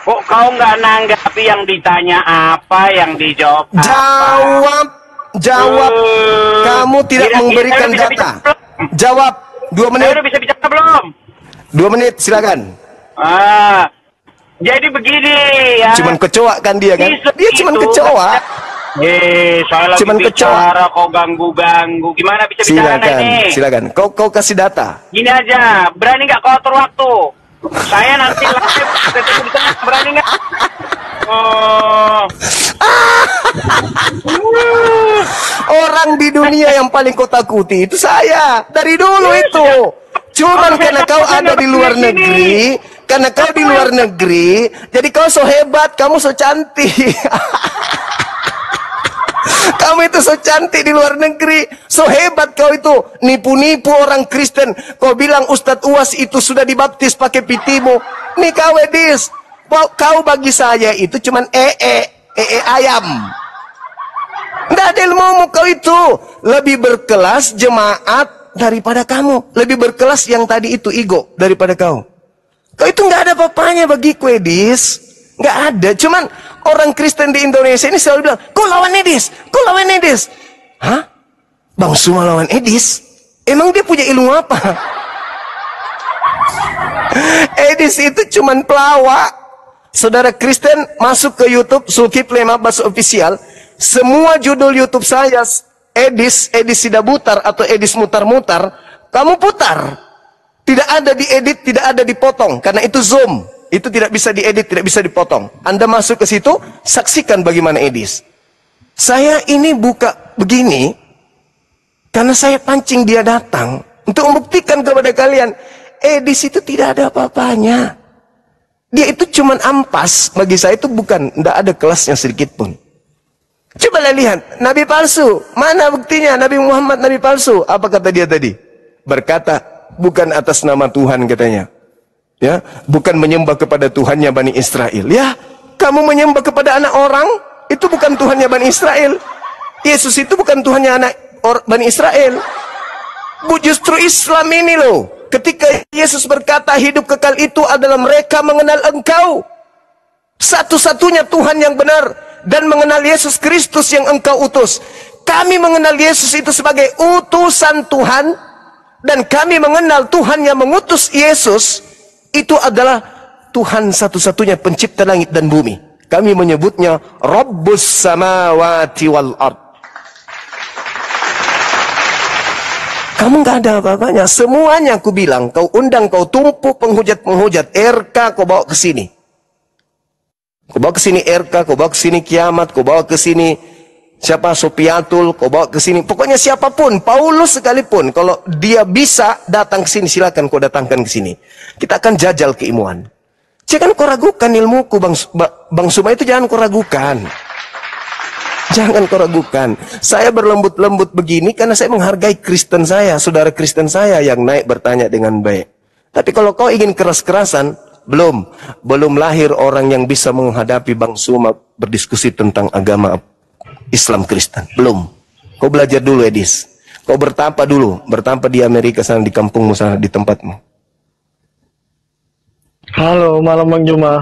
Kok kau nggak nanggapi yang ditanya apa, yang dijawab apa? Jawab. Kamu tidak memberikan data. Jawab. 2 menit. Udah bisa bicara belum? 2 menit, silakan. Jadi begini ya. Cuman kecoa kan dia kan? Dia cuman kecoa. Saya lagi cuman bicara kok ganggu-ganggu. Gimana bisa bicara ini? Silakan. Kau kasih data. Gini aja, berani nggak kau atur waktu? Saya nanti live ketemu di tengah, berani nggak? Orang di dunia yang paling kau takuti itu saya. Dari dulu itu. Cuman karena kau ada di luar negeri, karena kau di luar negeri, jadi kau so hebat, kamu so cantik. Kamu itu so cantik di luar negeri, so hebat kau itu, nipu-nipu orang Kristen. Kau bilang Ustadz Uwas itu sudah dibaptis pakai pitimu. Nih kau Edis, kau bagi saya itu cuman ayam. Nggak ada ilmu kau itu. Lebih berkelas jemaat daripada kamu. Lebih berkelas yang tadi itu ego daripada kau. Kau itu nggak ada apa-apanya bagiku Edis. Nggak ada. Cuman orang Kristen di Indonesia ini selalu bilang, kau lawan Edis, kau lawan Edis. Hah? Bang Suma lawan Edis? Emang dia punya ilmu apa? Edis itu cuman pelawak. Saudara Kristen masuk ke YouTube Zulkifli Mabas Official, semua judul YouTube saya Edis Sidabutar atau Edis mutar-mutar, kamu putar. Tidak ada diedit, tidak ada dipotong, karena itu Zoom. Itu tidak bisa diedit, tidak bisa dipotong. Anda masuk ke situ, saksikan bagaimana Edis. Saya ini buka begini, karena saya pancing dia datang, untuk membuktikan kepada kalian, Edis itu tidak ada apa-apanya. Dia itu cuman ampas, bagi saya itu bukan, tidak ada kelasnya sedikit pun. Coba lihat, Nabi palsu, mana buktinya Nabi Muhammad Nabi palsu? Apa kata dia tadi? Berkata, bukan atas nama Tuhan katanya. Ya, bukan menyembah kepada Tuhannya Bani Israel. Ya, kamu menyembah kepada anak orang, itu itu bukan Tuhannya Bani Israel. Yesus itu bukan Tuhannya anak Bani Israel. Justru Islam ini loh, ketika Yesus berkata hidup kekal itu adalah mereka mengenal Engkau, satu-satunya Tuhan yang benar, dan mengenal Yesus Kristus yang Engkau utus. Kami mengenal Yesus itu sebagai utusan Tuhan, dan kami mengenal Tuhan yang mengutus Yesus itu adalah Tuhan satu-satunya pencipta langit dan bumi. Kami menyebutnya Rabbus Samawati wal Ard. Kamu nggak ada apa-apanya. Semuanya aku bilang, kau undang, kau tumpuk penghujat-penghujat. RK kau bawa ke sini. Kau bawa ke sini RK, kau bawa ke sini Kiamat, kau bawa ke sini siapa Sopiatul, kau bawa ke sini. Pokoknya siapapun, Paulus sekalipun, kalau dia bisa datang ke sini, silakan kau datangkan ke sini. Kita akan jajal keilmuan. Jangan kau ragukan ilmuku, Bang Suma, itu jangan kau ragukan. Jangan kau ragukan. Saya berlembut-lembut begini karena saya menghargai Kristen saya, saudara Kristen saya yang naik bertanya dengan baik. Tapi kalau kau ingin keras-kerasan, belum lahir orang yang bisa menghadapi Bang Suma berdiskusi tentang agama Islam Kristen. Belum. Kau belajar dulu, Edis. Kau bertapa dulu, bertapa di Amerika sana, di kampungmu sana, di tempatmu. Halo, malam Bang Juma.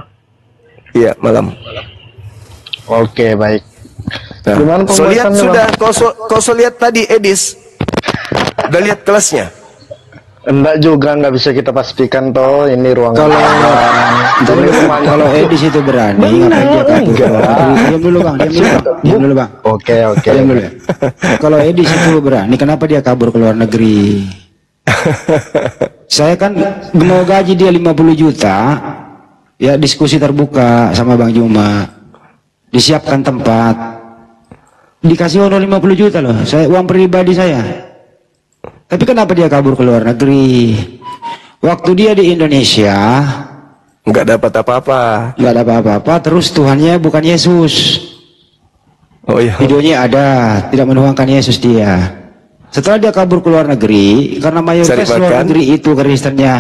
Iya, malam. Oke, baik. Nah, Gimana so lihat pembahasannya, sudah, Bang? kau lihat tadi Edis. Udah lihat kelasnya? Enggak juga, nggak bisa kita pastikan toh ini ruangan. Kalau Edis itu berani, ngapain dia kabur? Diam dulu Bang, diam dulu Bang. Oke. Diam dulu ya. Kalau Edis itu berani, kenapa dia kabur ke luar negeri? Saya kan mau gaji dia 50 juta, ya diskusi terbuka sama Bang Juma, disiapkan tempat, dikasih honor 50 juta loh, saya uang pribadi saya. Tapi kenapa dia kabur ke luar negeri? Waktu dia di Indonesia Nggak dapat apa-apa. nggak ada apa-apa, terus Tuhannya bukan Yesus. Oh iya. Videonya ada, tidak menuangkan Yesus dia. Setelah dia kabur ke luar negeri, karena mayoritas Cari luar makan. negeri itu Kristennya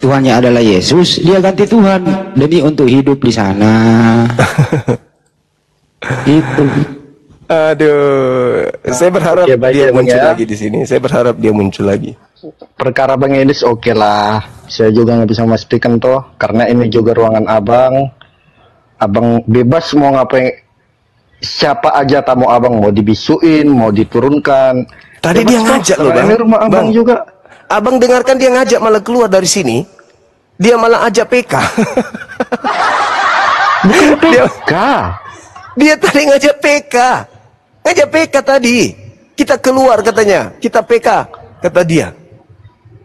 Tuhannya adalah Yesus, dia ganti Tuhan demi untuk hidup di sana. Itu. Aduh, saya berharap Oke, baik dia ya, Bang, muncul ya. lagi di sini. Saya berharap dia muncul lagi. Perkara Bang Edis oke lah. Saya juga nggak bisa memastikan toh, karena ini juga ruangan abang. Abang bebas mau ngapain, siapa aja tamu abang, mau dibisuin, mau diturunkan. Tadi Bebas dia toh, ngajak loh, karena Bang. Ini rumah abang Bang. juga. Abang dengarkan dia ngajak malah keluar dari sini. Dia malah ajak PK. Dia tadi ngajak PK. Ngajak PK tadi. Kita keluar katanya. Kita PK, kata dia.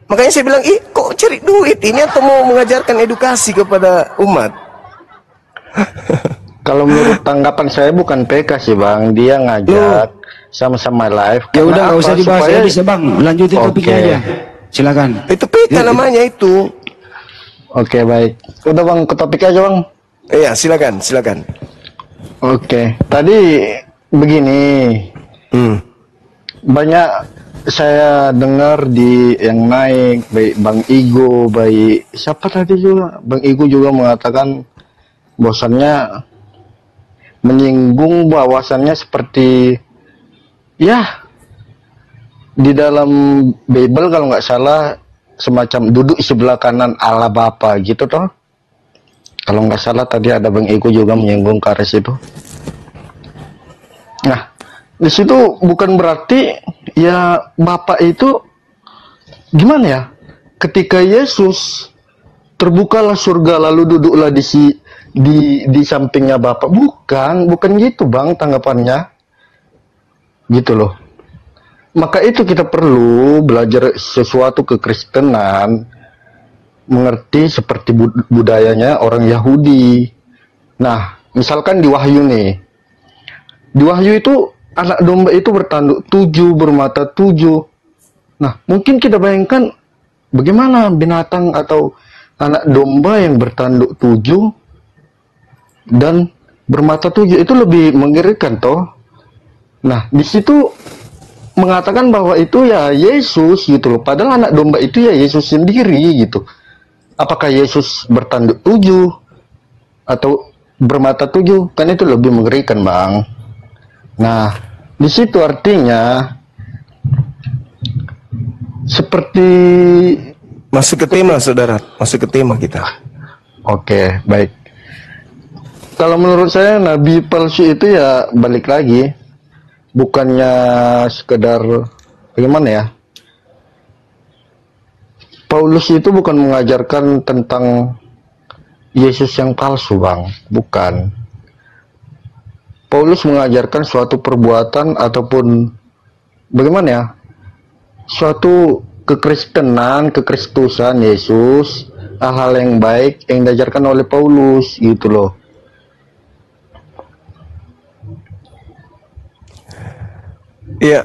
Makanya saya bilang, kok cari duit ini atau mau mengajarkan edukasi kepada umat? Kalau menurut tanggapan saya bukan PK sih Bang, dia ngajak sama-sama live. Ya Karena udah nggak apa? usah dibahas Supaya- Edis ya Bang, lanjutin topiknya Oke. aja. Silakan. Itu PK namanya itu. Oke baik. Udah Bang, ke topik aja Bang. Iya, silakan. Oke, tadi begini, banyak saya dengar di yang naik, baik Bang Igo, baik siapa tadi juga, Bang Igo juga mengatakan bahwasannya menyinggung bahwasannya seperti ya di dalam Bible kalau nggak salah semacam duduk sebelah kanan Allah Bapa gitu toh. Kalau nggak salah tadi ada Bang Ego juga menyinggung ke arah situ. Nah, di situ bukan berarti ya Bapak itu gimana ya? Ketika Yesus terbukalah surga lalu duduklah di sampingnya Bapak. Bukan gitu Bang tanggapannya. Gitu loh. Maka itu kita perlu belajar sesuatu kekristenan, mengerti seperti budayanya orang Yahudi. Nah, misalkan di Wahyu nih. Di Wahyu itu anak domba itu bertanduk 7, bermata 7. Nah, mungkin kita bayangkan bagaimana binatang atau anak domba yang bertanduk 7 dan bermata 7 itu lebih mengerikan toh. Nah, di situ mengatakan bahwa itu ya Yesus gitu loh. Padahal anak domba itu ya Yesus sendiri gitu. Apakah Yesus bertanduk 7 atau bermata tujuh, kan itu lebih mengerikan, Bang. Nah, di situ artinya seperti Masuk ke tema, saudara. Masuk ke tema kita. oke, baik. Kalau menurut saya nabi palsu itu ya balik lagi, bukannya sekedar bagaimana ya? Paulus itu bukan mengajarkan tentang Yesus yang palsu, Bang. Bukan. Paulus mengajarkan suatu perbuatan ataupun bagaimana ya? Suatu kekristenan, kekristusan Yesus, hal-hal yang baik yang diajarkan oleh Paulus gitu loh. Ya.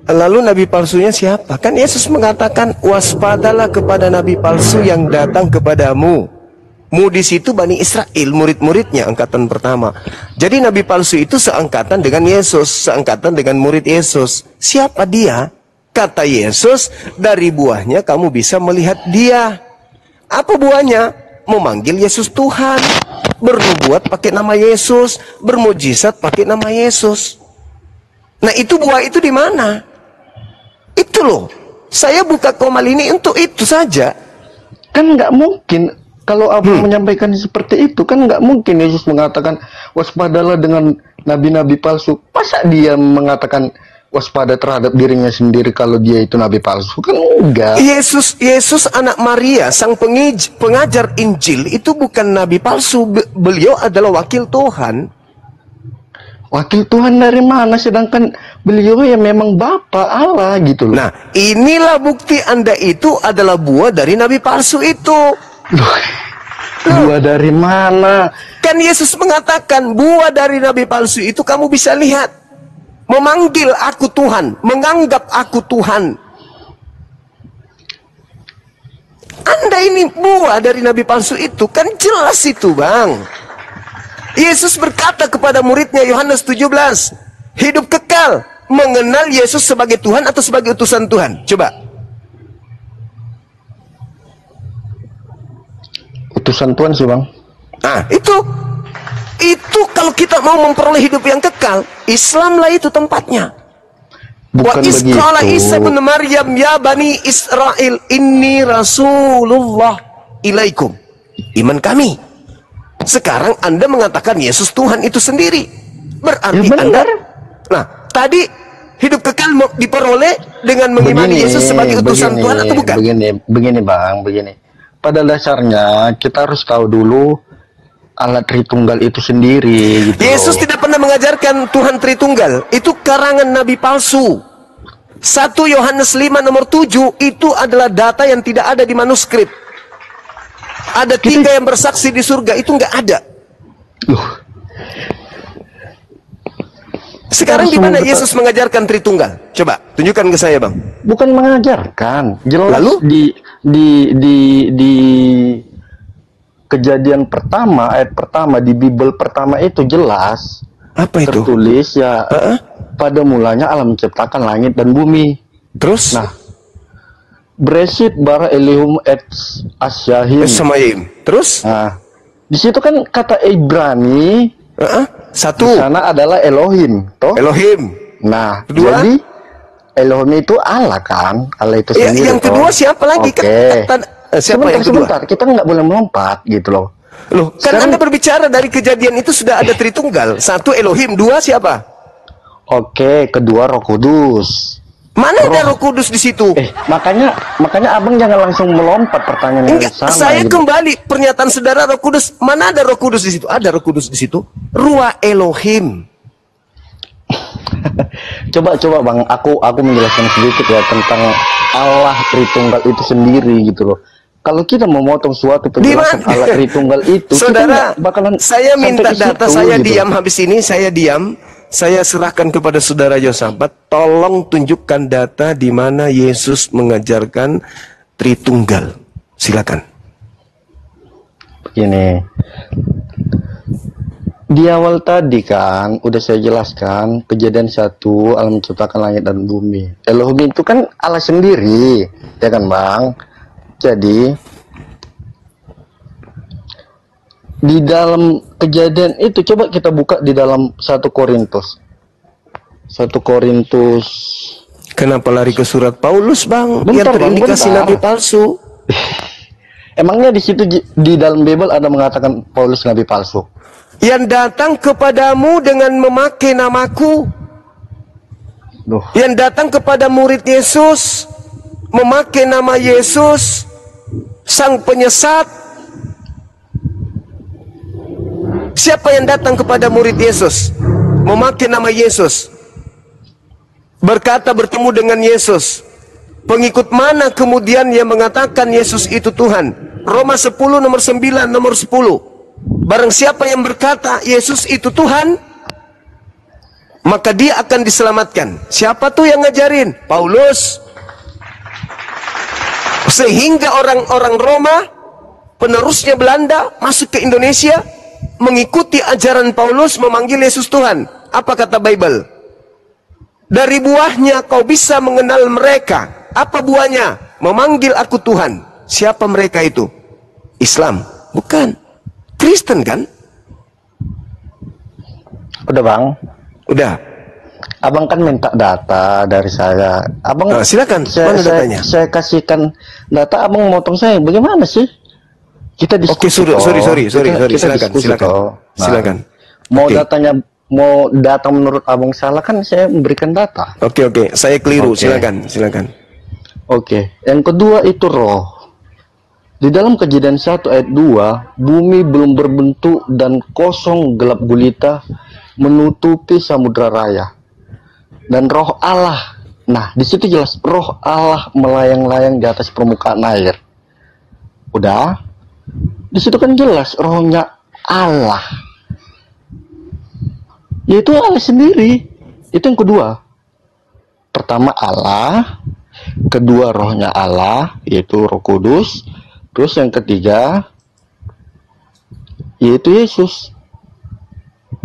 Lalu nabi palsunya siapa? Kan Yesus mengatakan, waspadalah kepada nabi palsu yang datang kepadamu. Mu di situ Bani Israel, murid-muridnya angkatan pertama. Jadi nabi palsu itu seangkatan dengan Yesus, seangkatan dengan murid Yesus. Siapa dia? Kata Yesus, dari buahnya kamu bisa melihat dia. Apa buahnya? Memanggil Yesus Tuhan, bernubuat pakai nama Yesus, bermujizat pakai nama Yesus. Nah, itu buah itu di mana? Itu loh. Saya buka komal ini untuk itu saja. Kan nggak mungkin kalau Abang menyampaikan seperti itu, kan nggak mungkin Yesus mengatakan waspadalah dengan nabi-nabi palsu. Masa dia mengatakan waspada terhadap dirinya sendiri kalau dia itu nabi palsu? Kan enggak. Yesus anak Maria, sang pengajar Injil, itu bukan nabi palsu. Beliau adalah wakil Tuhan. Wakil Tuhan dari mana? Sedangkan beliau ya memang Bapa Allah gitu loh. Nah, inilah bukti Anda itu adalah buah dari nabi palsu itu. Buah dari mana? Kan Yesus mengatakan buah dari nabi palsu itu kamu bisa lihat. Memanggil aku Tuhan, menganggap aku Tuhan. Anda ini buah dari nabi palsu itu, kan jelas itu, Bang. Yesus berkata kepada muridnya, Yohanes 17, hidup kekal, mengenal Yesus sebagai Tuhan atau sebagai utusan Tuhan. Coba. Utusan Tuhan sih, Bang. Ah, itu kalau kita mau memperoleh hidup yang kekal, Islamlah itu tempatnya. Wa Bukan begitu. isqala Isa bin Maryam ya Bani Israel inni Rasulullah ilaikum. Iman kami. Sekarang Anda mengatakan Yesus Tuhan itu sendiri. Berarti Ya, Anda. benar. Nah, tadi hidup kekal diperoleh dengan mengimani Yesus sebagai utusan Tuhan atau bukan? Begini, Bang, begini. Pada dasarnya kita harus tahu dulu alat Tritunggal itu sendiri gitu Yesus loh. tidak pernah mengajarkan Tuhan Tritunggal. Itu karangan nabi palsu. 1 Yohanes 5 nomor 7 itu adalah data yang tidak ada di manuskrip. Ada 3 yang bersaksi di surga, itu nggak ada. Sekarang di mana Yesus mengajarkan Tritunggal? Coba tunjukkan ke saya, Bang. Bukan mengajarkan, jelas. Lalu? di Kejadian pertama, ayat pertama di Bible pertama itu jelas Apa itu? tertulis ya, pada mulanya Allah menciptakan langit dan bumi. Terus? Nah, Bereshit bara Elihum et Asyahim. Samayim. Terus? Nah, di situ kan kata Ibrani Satu. di sana adalah Elohim, toh? Elohim. Nah, Kedua? jadi Elohim itu Allah kan, Allah itu Ya, sendiri. yang kedua toh. siapa lagi? Oke. Siapa yang kedua? Sebentar, kita nggak boleh melompat gitu loh. Loh, kan Sekarang- Anda berbicara dari kejadian itu sudah ada Tritunggal. 1 Elohim, 2 siapa? Oke, kedua Roh Kudus. Mana ada Roh Kudus di situ? Makanya abang jangan langsung melompat pertanyaan yang Enggak, sama. saya gitu. kembali pernyataan saudara Roh Kudus. Mana ada Roh Kudus di situ? Ada Roh Kudus di situ. Ruah Elohim. Coba bang, aku menjelaskan sedikit ya tentang Allah Tritunggal itu sendiri gitu loh. Kalau kita memotong suatu penjelasan Di mana? Allah Tritunggal itu, kita Saudara, nggak bakalan saya minta sampai ke data, situ, saya gitu. diam habis ini, saya diam. Saya serahkan kepada saudara Yosafat, tolong tunjukkan data di mana Yesus mengajarkan Tritunggal. Silakan. Begini. Di awal tadi kan udah saya jelaskan Kejadian 1 Allah menciptakan langit dan bumi. Elohim itu kan Allah sendiri, ya kan bang? Jadi di dalam kejadian itu coba kita buka di dalam 1 Korintus. 1 Korintus. Kenapa lari ke surat Paulus, Bang? Bentar, yang terindikasi Bang, bentar. nabi palsu. Emangnya di situ di dalam Bible ada mengatakan Paulus nabi palsu? Yang datang kepadamu dengan memakai namaku. Duh. Yang datang kepada murid Yesus memakai nama Yesus, sang penyesat. Siapa yang datang kepada murid Yesus memakai nama Yesus, berkata bertemu dengan Yesus? Pengikut mana kemudian yang mengatakan Yesus itu Tuhan? Roma 10 nomor 9 nomor 10. Barang siapa yang berkata Yesus itu Tuhan, maka dia akan diselamatkan. Siapa tuh yang ngajarin? Paulus. Sehingga orang-orang Roma, penerusnya Belanda, masuk ke Indonesia, mengikuti ajaran Paulus, memanggil Yesus Tuhan. Apa kata Bible? Dari buahnya kau bisa mengenal mereka. Apa buahnya? Memanggil aku Tuhan. Siapa mereka itu? Islam? Bukan. Kristen kan? Udah, Bang. Udah. Abang kan minta data dari saya. Abang, silakan. Mana datanya? Saya kasihkan data, abang motong saya. Bagaimana sih? Kita diskusi. Oke, sorry. Silakan. Silakan. Mau Oke. mau data menurut abang salah kan saya memberikan data. Oke. Saya keliru. Oke. Silakan. Oke. Yang kedua itu roh. Di dalam Kejadian 1 ayat 2, bumi belum berbentuk dan kosong gelap gulita menutupi samudra raya. Dan roh Allah. Nah, di situ jelas roh Allah melayang-layang di atas permukaan air. Udah? Di situ kan jelas rohnya Allah. Yaitu Allah sendiri. Itu yang kedua. Pertama Allah, kedua rohnya Allah, yaitu Roh Kudus. Terus yang ketiga yaitu Yesus.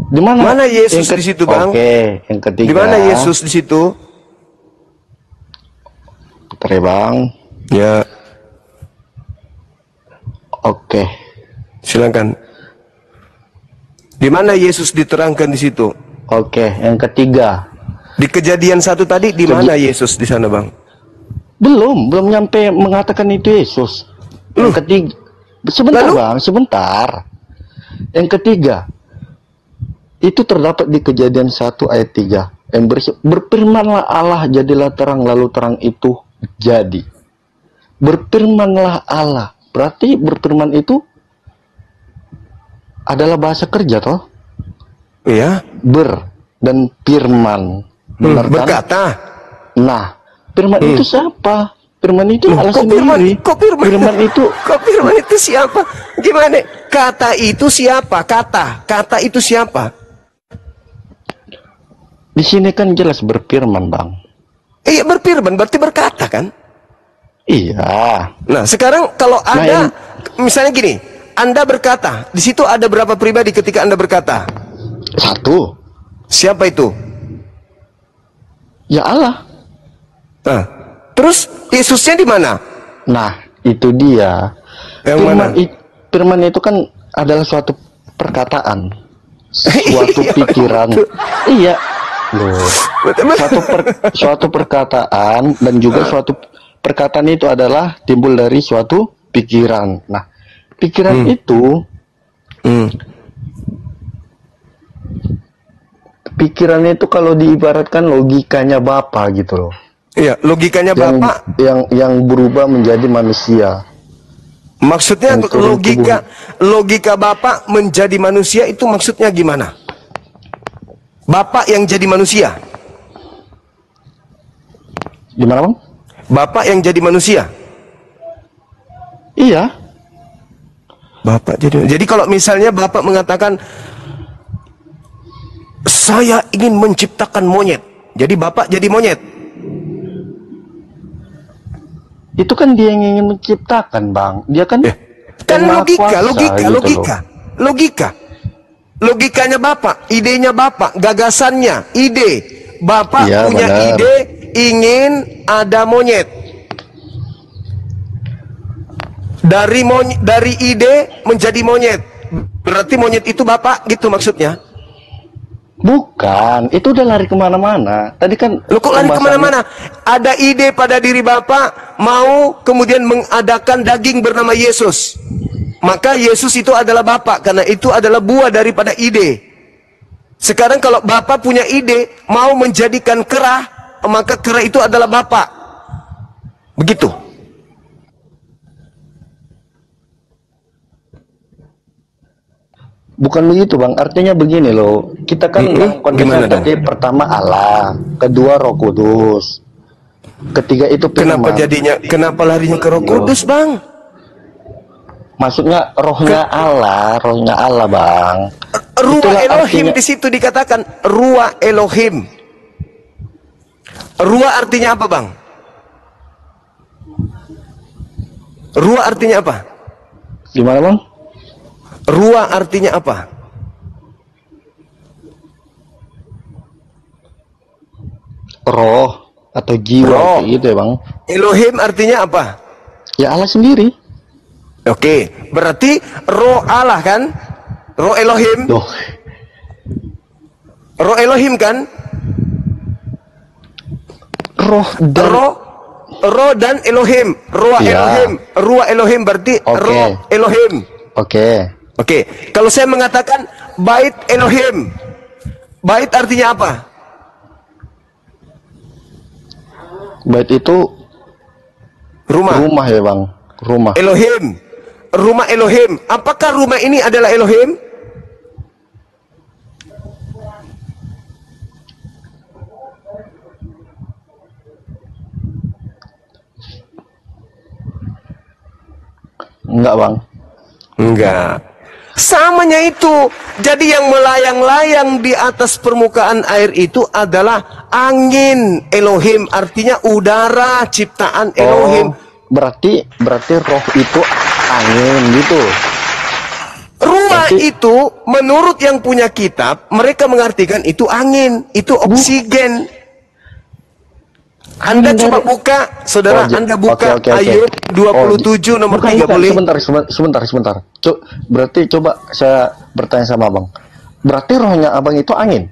Di Mana Yesus di situ, Bang? Oke, yang ketiga. Di mana Yesus di situ? Bentar ya, Bang. Ya, Oke. silakan. Di mana Yesus diterangkan di situ? Oke, yang ketiga. Di Kejadian 1 tadi di mana Yesus di sana, Bang? Belum nyampe mengatakan itu Yesus. Yang ketiga. Sebentar, Lalu? Bang, sebentar. Yang ketiga. Itu terdapat di Kejadian 1 ayat 3. Yang berfirmanlah Allah, jadilah terang, lalu terang itu jadi. Berfirmanlah Allah. Berarti berfirman itu adalah bahasa kerja toh? Iya. Dan firman. Benar kan? Berkata. Nah, firman itu siapa? Firman itu Allah Kok sendiri. Firman itu siapa? Gimana? Kata itu siapa? Kata itu siapa? di sini kan jelas berfirman, Bang. Iya, berfirman berarti berkata kan? Iya. Nah, sekarang kalau ada misalnya gini, Anda berkata, di situ ada berapa pribadi ketika Anda berkata? Satu. Siapa itu? Ya Allah. Nah, terus Yesusnya di mana? Nah, itu dia. Yang mana? Firman itu kan adalah suatu perkataan, suatu pikiran. Iya. Loh. Suatu perkataan dan juga suatu perkataan itu adalah timbul dari suatu pikiran. Nah, pikiran itu pikiran itu kalau diibaratkan logikanya Bapa gitu loh. Iya, logikanya Bapak yang berubah menjadi manusia. Maksudnya logika Bapak menjadi manusia itu maksudnya gimana? Bapak yang jadi manusia. Gimana, Bang? Bapak yang jadi manusia. Iya. Bapak jadi kalau misalnya Bapak mengatakan saya ingin menciptakan monyet. Jadi Bapak jadi monyet. Itu kan dia yang ingin menciptakan, Bang. Dia kan kan logika. Logikanya Bapak, idenya Bapak, gagasannya, ide. Bapak ya, punya benar. ide ingin ada monyet. Dari ide menjadi monyet. Berarti monyet itu bapak gitu maksudnya? Bukan, itu udah lari kemana-mana. Tadi kan Loh, kok lari kemana-mana? Ada ide pada diri bapak mau kemudian mengadakan daging bernama Yesus. Maka Yesus itu adalah bapak, karena itu adalah buah daripada ide. Sekarang kalau bapak punya ide mau menjadikan kera, maka kera itu adalah bapak. Begitu. Bukan begitu Bang, artinya begini loh. Kita kan Gimana dong? tadi pertama Allah, kedua Roh Kudus, ketiga itu Kenapa firman. jadinya? Kenapa larinya ke Roh Kudus, Bang? Maksudnya rohnya Allah Bang. Ruah Itulah Elohim artinya. di situ dikatakan Ruah Elohim. Ruah artinya apa, Bang? Ruah artinya apa? Gimana Bang? Ruah artinya apa? Roh atau jiwa Roh. kayak gitu ya Bang. Elohim artinya apa? Ya Allah sendiri. Oke, berarti roh Allah kan? Roh Elohim. Loh, Roh Elohim kan? roh dan Roh dan Elohim. Ruah Iya. Elohim. Ruah Elohim berarti Oke. roh Elohim. Oke. Oke, kalau saya mengatakan bait Elohim, bait artinya apa? Bait itu Rumah. rumah ya Bang. Rumah. Elohim. Rumah Elohim. Apakah rumah ini adalah Elohim? Enggak Bang. Enggak. Samanya itu. Jadi yang melayang-layang di atas permukaan air itu adalah angin Elohim. Artinya udara ciptaan Elohim. Oh, berarti roh itu angin gitu. Ruah berarti- itu menurut yang punya kitab, mereka mengartikan itu angin, itu oksigen. Anda coba buka, saudara, Anda buka Oke. Ayub 27 nomor Bukan, 3 boleh? Sebentar. Berarti coba saya bertanya sama Abang. Berarti rohnya Abang itu angin?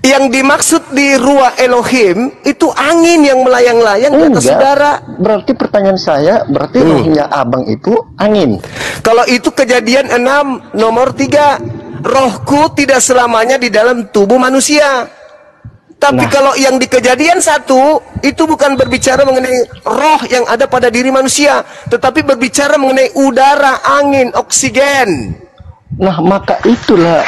Yang dimaksud di ruah Elohim itu angin yang melayang-layang di atas udara. Berarti pertanyaan saya, berarti rohnya Abang itu angin. Kalau itu Kejadian 6 nomor 3, rohku tidak selamanya di dalam tubuh manusia. Tapi kalau yang di Kejadian 1 itu bukan berbicara mengenai roh yang ada pada diri manusia, tetapi berbicara mengenai udara, angin, oksigen. Nah, maka itulah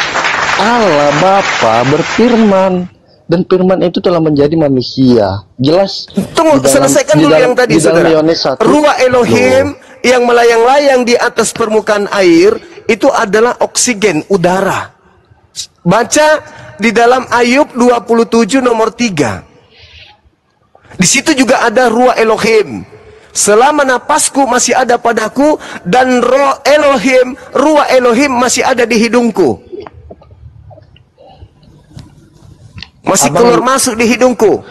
Allah Bapa berfirman, dan firman itu telah menjadi manusia. Jelas. Tunggu, di dalam- selesaikan di dulu dalam- yang tadi, di dalam saudara. Yohanes 1. Ruah Elohim yang melayang-layang di atas permukaan air itu adalah oksigen, udara. Baca di dalam Ayub 27 nomor 3. Di situ juga ada ruah Elohim. Selama napasku masih ada padaku dan roh Elohim, ruah Elohim masih ada di hidungku. Masih keluar masuk di hidungku.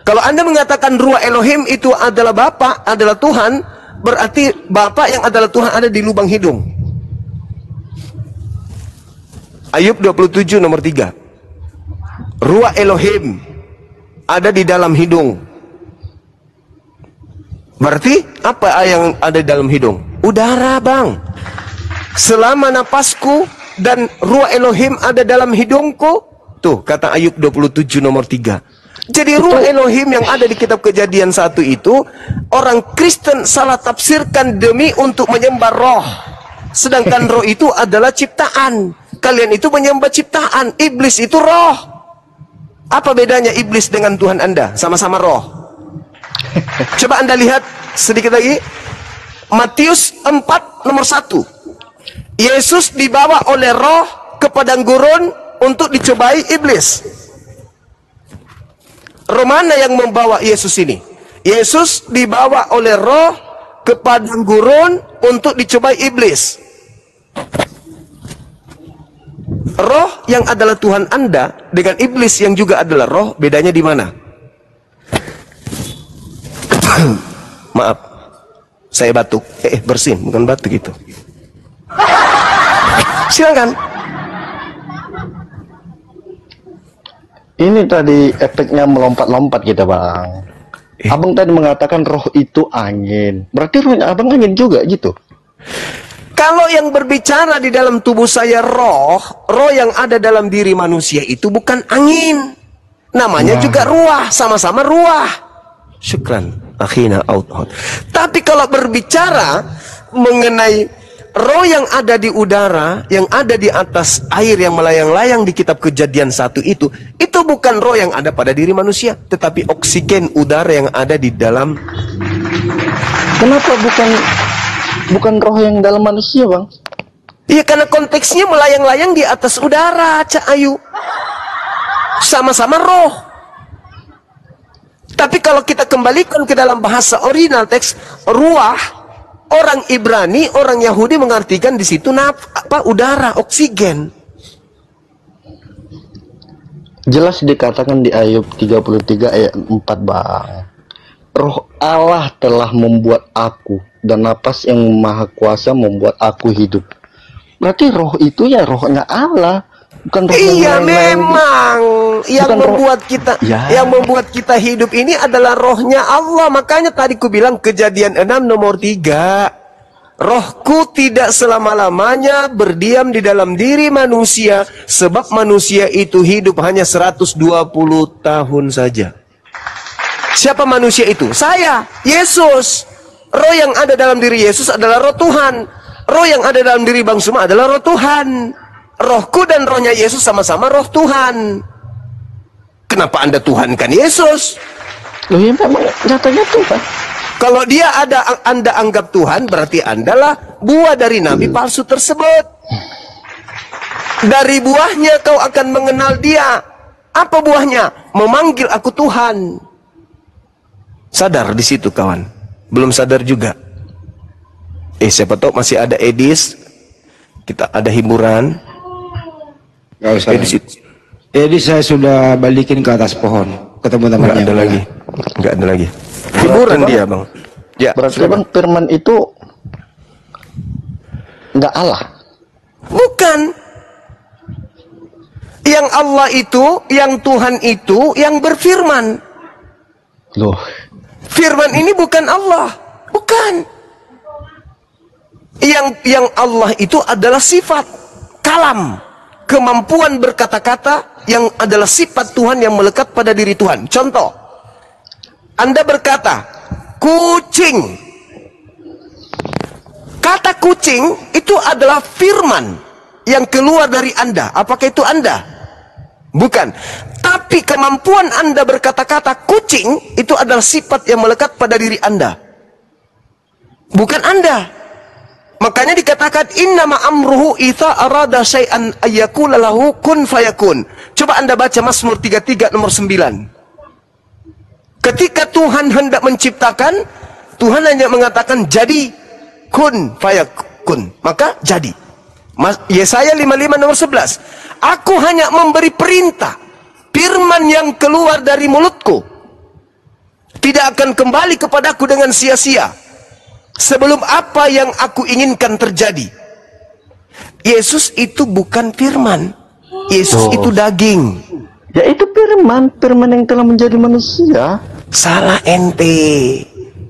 Kalau Anda mengatakan ruah Elohim itu adalah Bapa, adalah Tuhan, berarti Bapa yang adalah Tuhan ada di lubang hidung. Ayub 27 nomor 3. Ruah Elohim ada di dalam hidung. Berarti apa yang ada di dalam hidung? Udara, Bang. Selama napasku dan ruah Elohim ada dalam hidungku. Tuh, kata Ayub 27 nomor 3. Jadi ruah Elohim yang ada di kitab Kejadian 1 itu, orang Kristen salah tafsirkan demi untuk menyembah roh. Sedangkan roh itu adalah ciptaan. Kalian itu menyembah ciptaan. Iblis itu roh. Apa bedanya iblis dengan Tuhan Anda? Sama-sama roh. Coba Anda lihat sedikit lagi. Matius 4 nomor 1. Yesus dibawa oleh roh ke padang gurun untuk dicobai iblis. Roh mana yang membawa Yesus ini? Yesus dibawa oleh roh ke padang gurun untuk dicobai iblis. Roh yang adalah Tuhan Anda dengan iblis yang juga adalah roh, bedanya di mana? Maaf, saya batuk. Bersin, bukan batuk itu. Silakan. Ini tadi efeknya melompat-lompat kita, Bang. Abang tadi mengatakan roh itu angin. Berarti rohnya abang angin juga gitu? Kalau yang berbicara di dalam tubuh saya roh yang ada dalam diri manusia itu bukan angin. Namanya juga ruah, sama-sama ruah. Syukran, akhina out. Tapi kalau berbicara mengenai roh yang ada di udara, yang ada di atas air yang melayang-layang di kitab Kejadian 1 itu bukan roh yang ada pada diri manusia, tetapi oksigen udara yang ada di dalam. Kenapa bukan roh yang dalam manusia, Bang? Iya, karena konteksnya melayang-layang di atas udara, Cak Ayu. Sama-sama roh. Tapi kalau kita kembalikan ke dalam bahasa original teks, ruah, orang Ibrani, orang Yahudi mengartikan di situ udara, oksigen. Jelas dikatakan di Ayub 33 ayat 4, Bang. Roh Allah telah membuat aku, dan napas yang maha kuasa membuat aku hidup. Berarti roh itu ya rohnya Allah, bukan roh iya, yang lain-lain. memang yang Bukan membuat kita yang membuat kita hidup ini adalah rohnya Allah. Makanya tadi ku bilang Kejadian 6 nomor 3. Rohku tidak selama-lamanya berdiam di dalam diri manusia, sebab manusia itu hidup hanya 120 tahun saja. Siapa manusia itu? Saya, Yesus. Roh yang ada dalam diri Yesus adalah roh Tuhan. Roh yang ada dalam diri Bang Suma adalah roh Tuhan. Rohku dan rohnya Yesus sama-sama roh Tuhan. Kenapa Anda Tuhankan Yesus? Loh ya memang nyatanya Tuhan. Kalau dia Anda anggap Tuhan, berarti Andalah buah dari nabi palsu tersebut. Dari buahnya kau akan mengenal dia. Apa buahnya? Memanggil aku Tuhan. Sadar di situ, kawan? Belum sadar juga. Siapa tahu masih ada edis. Kita ada hiburan. Gak usah. Edis saya sudah balikin ke atas pohon. Ketemu temannya. Nggak ada lagi. Nggak ada lagi. Hiburan dia, Bang. Ya, berarti Bang firman itu nggak Allah. Bukan. Yang Allah itu, yang Tuhan itu, yang berfirman. Loh. Firman ini bukan Allah. Bukan. Yang Allah itu adalah sifat kalam. Kemampuan berkata-kata yang adalah sifat Tuhan yang melekat pada diri Tuhan. Contoh. Anda berkata, kucing. Kata kucing itu adalah firman yang keluar dari Anda. Apakah itu Anda? Bukan. Tapi kemampuan Anda berkata-kata kucing itu adalah sifat yang melekat pada diri Anda. Bukan Anda. Makanya dikatakan innama amruhu idza arada syai'an ayyakula lahu kun fayakun. Coba Anda baca Mazmur 33 nomor 9. Ketika Tuhan hendak menciptakan, Tuhan hanya mengatakan jadi, kun fayakun, maka jadi. Yesaya 55 nomor 11. Aku hanya memberi perintah, firman yang keluar dari mulutku tidak akan kembali kepadaku dengan sia-sia sebelum apa yang aku inginkan terjadi. Yesus itu bukan firman. Yesus itu daging. Ya itu firman yang telah menjadi manusia. Salah ente.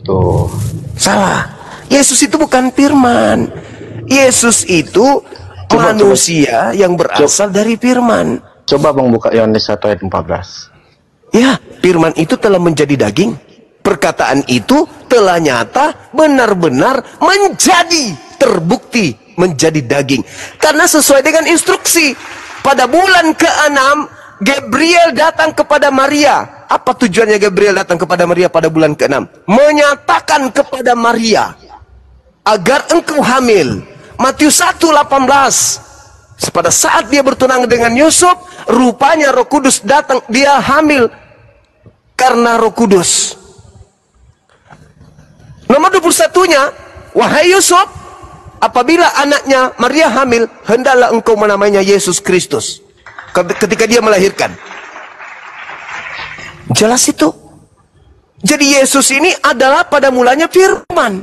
Tuh. Salah. Yesus itu bukan firman. Yesus itu manusia yang berasal dari firman. Coba Bang buka Yohanes 1 ayat 14. Ya, firman itu telah menjadi daging. Perkataan itu telah nyata, benar-benar menjadi, terbukti menjadi daging. Karena sesuai dengan instruksi, pada bulan ke-6 Gabriel datang kepada Maria. Apa tujuannya Gabriel datang kepada Maria pada bulan ke-6? Menyatakan kepada Maria agar engkau hamil. Matius 1:18. Pada saat dia bertunangan dengan Yusuf, rupanya Roh Kudus datang, dia hamil karena Roh Kudus. Nomor 21-nya, wahai Yusuf, apabila anaknya Maria hamil, hendaklah engkau menamainya Yesus Kristus. Ketika dia melahirkan. Jelas itu. Jadi Yesus ini adalah pada mulanya firman.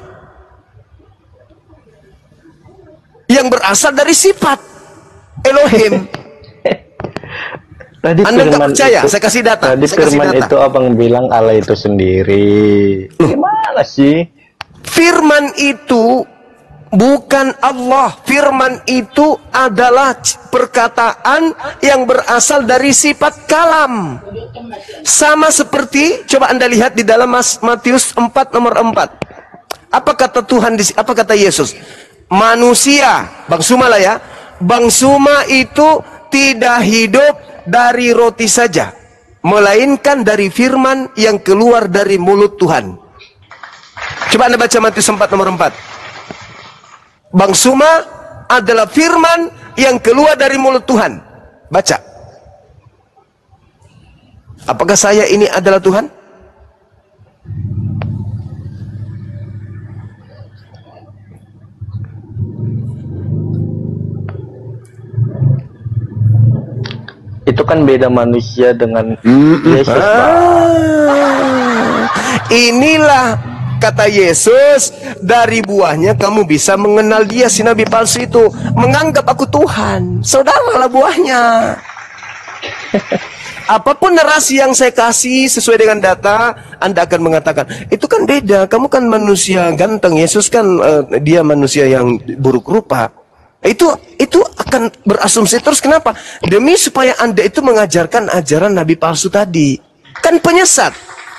Yang yang berasal dari sifat Elohim. Tadi Anda nggak firman percaya? itu, Saya kasih data. Tadi Saya kasih firman data. itu abang bilang Allah itu sendiri. Gimana sih? Firman itu bukan Allah. Firman itu adalah perkataan yang berasal dari sifat kalam. Sama seperti, coba Anda lihat di dalam Matius 4 nomor 4. Apa kata Tuhan, apa kata Yesus? Manusia, Bang Suma lah ya. Bang Suma itu tidak hidup dari roti saja, melainkan dari firman yang keluar dari mulut Tuhan. Coba Anda baca Matius 4 nomor 4. Bang Suma adalah firman yang keluar dari mulut Tuhan. Baca. Apakah saya ini adalah Tuhan? Itu kan beda manusia dengan Yesus. Inilah kata Yesus, dari buahnya kamu bisa mengenal dia. Si nabi palsu itu menganggap aku Tuhan. Saudaralah buahnya. Apapun narasi yang saya kasih sesuai dengan data, Anda akan mengatakan, itu kan beda, kamu kan manusia ganteng, Yesus kan dia manusia yang buruk rupa. Itu akan berasumsi terus. Kenapa? Demi supaya Anda itu mengajarkan ajaran nabi palsu tadi. Kan penyesat.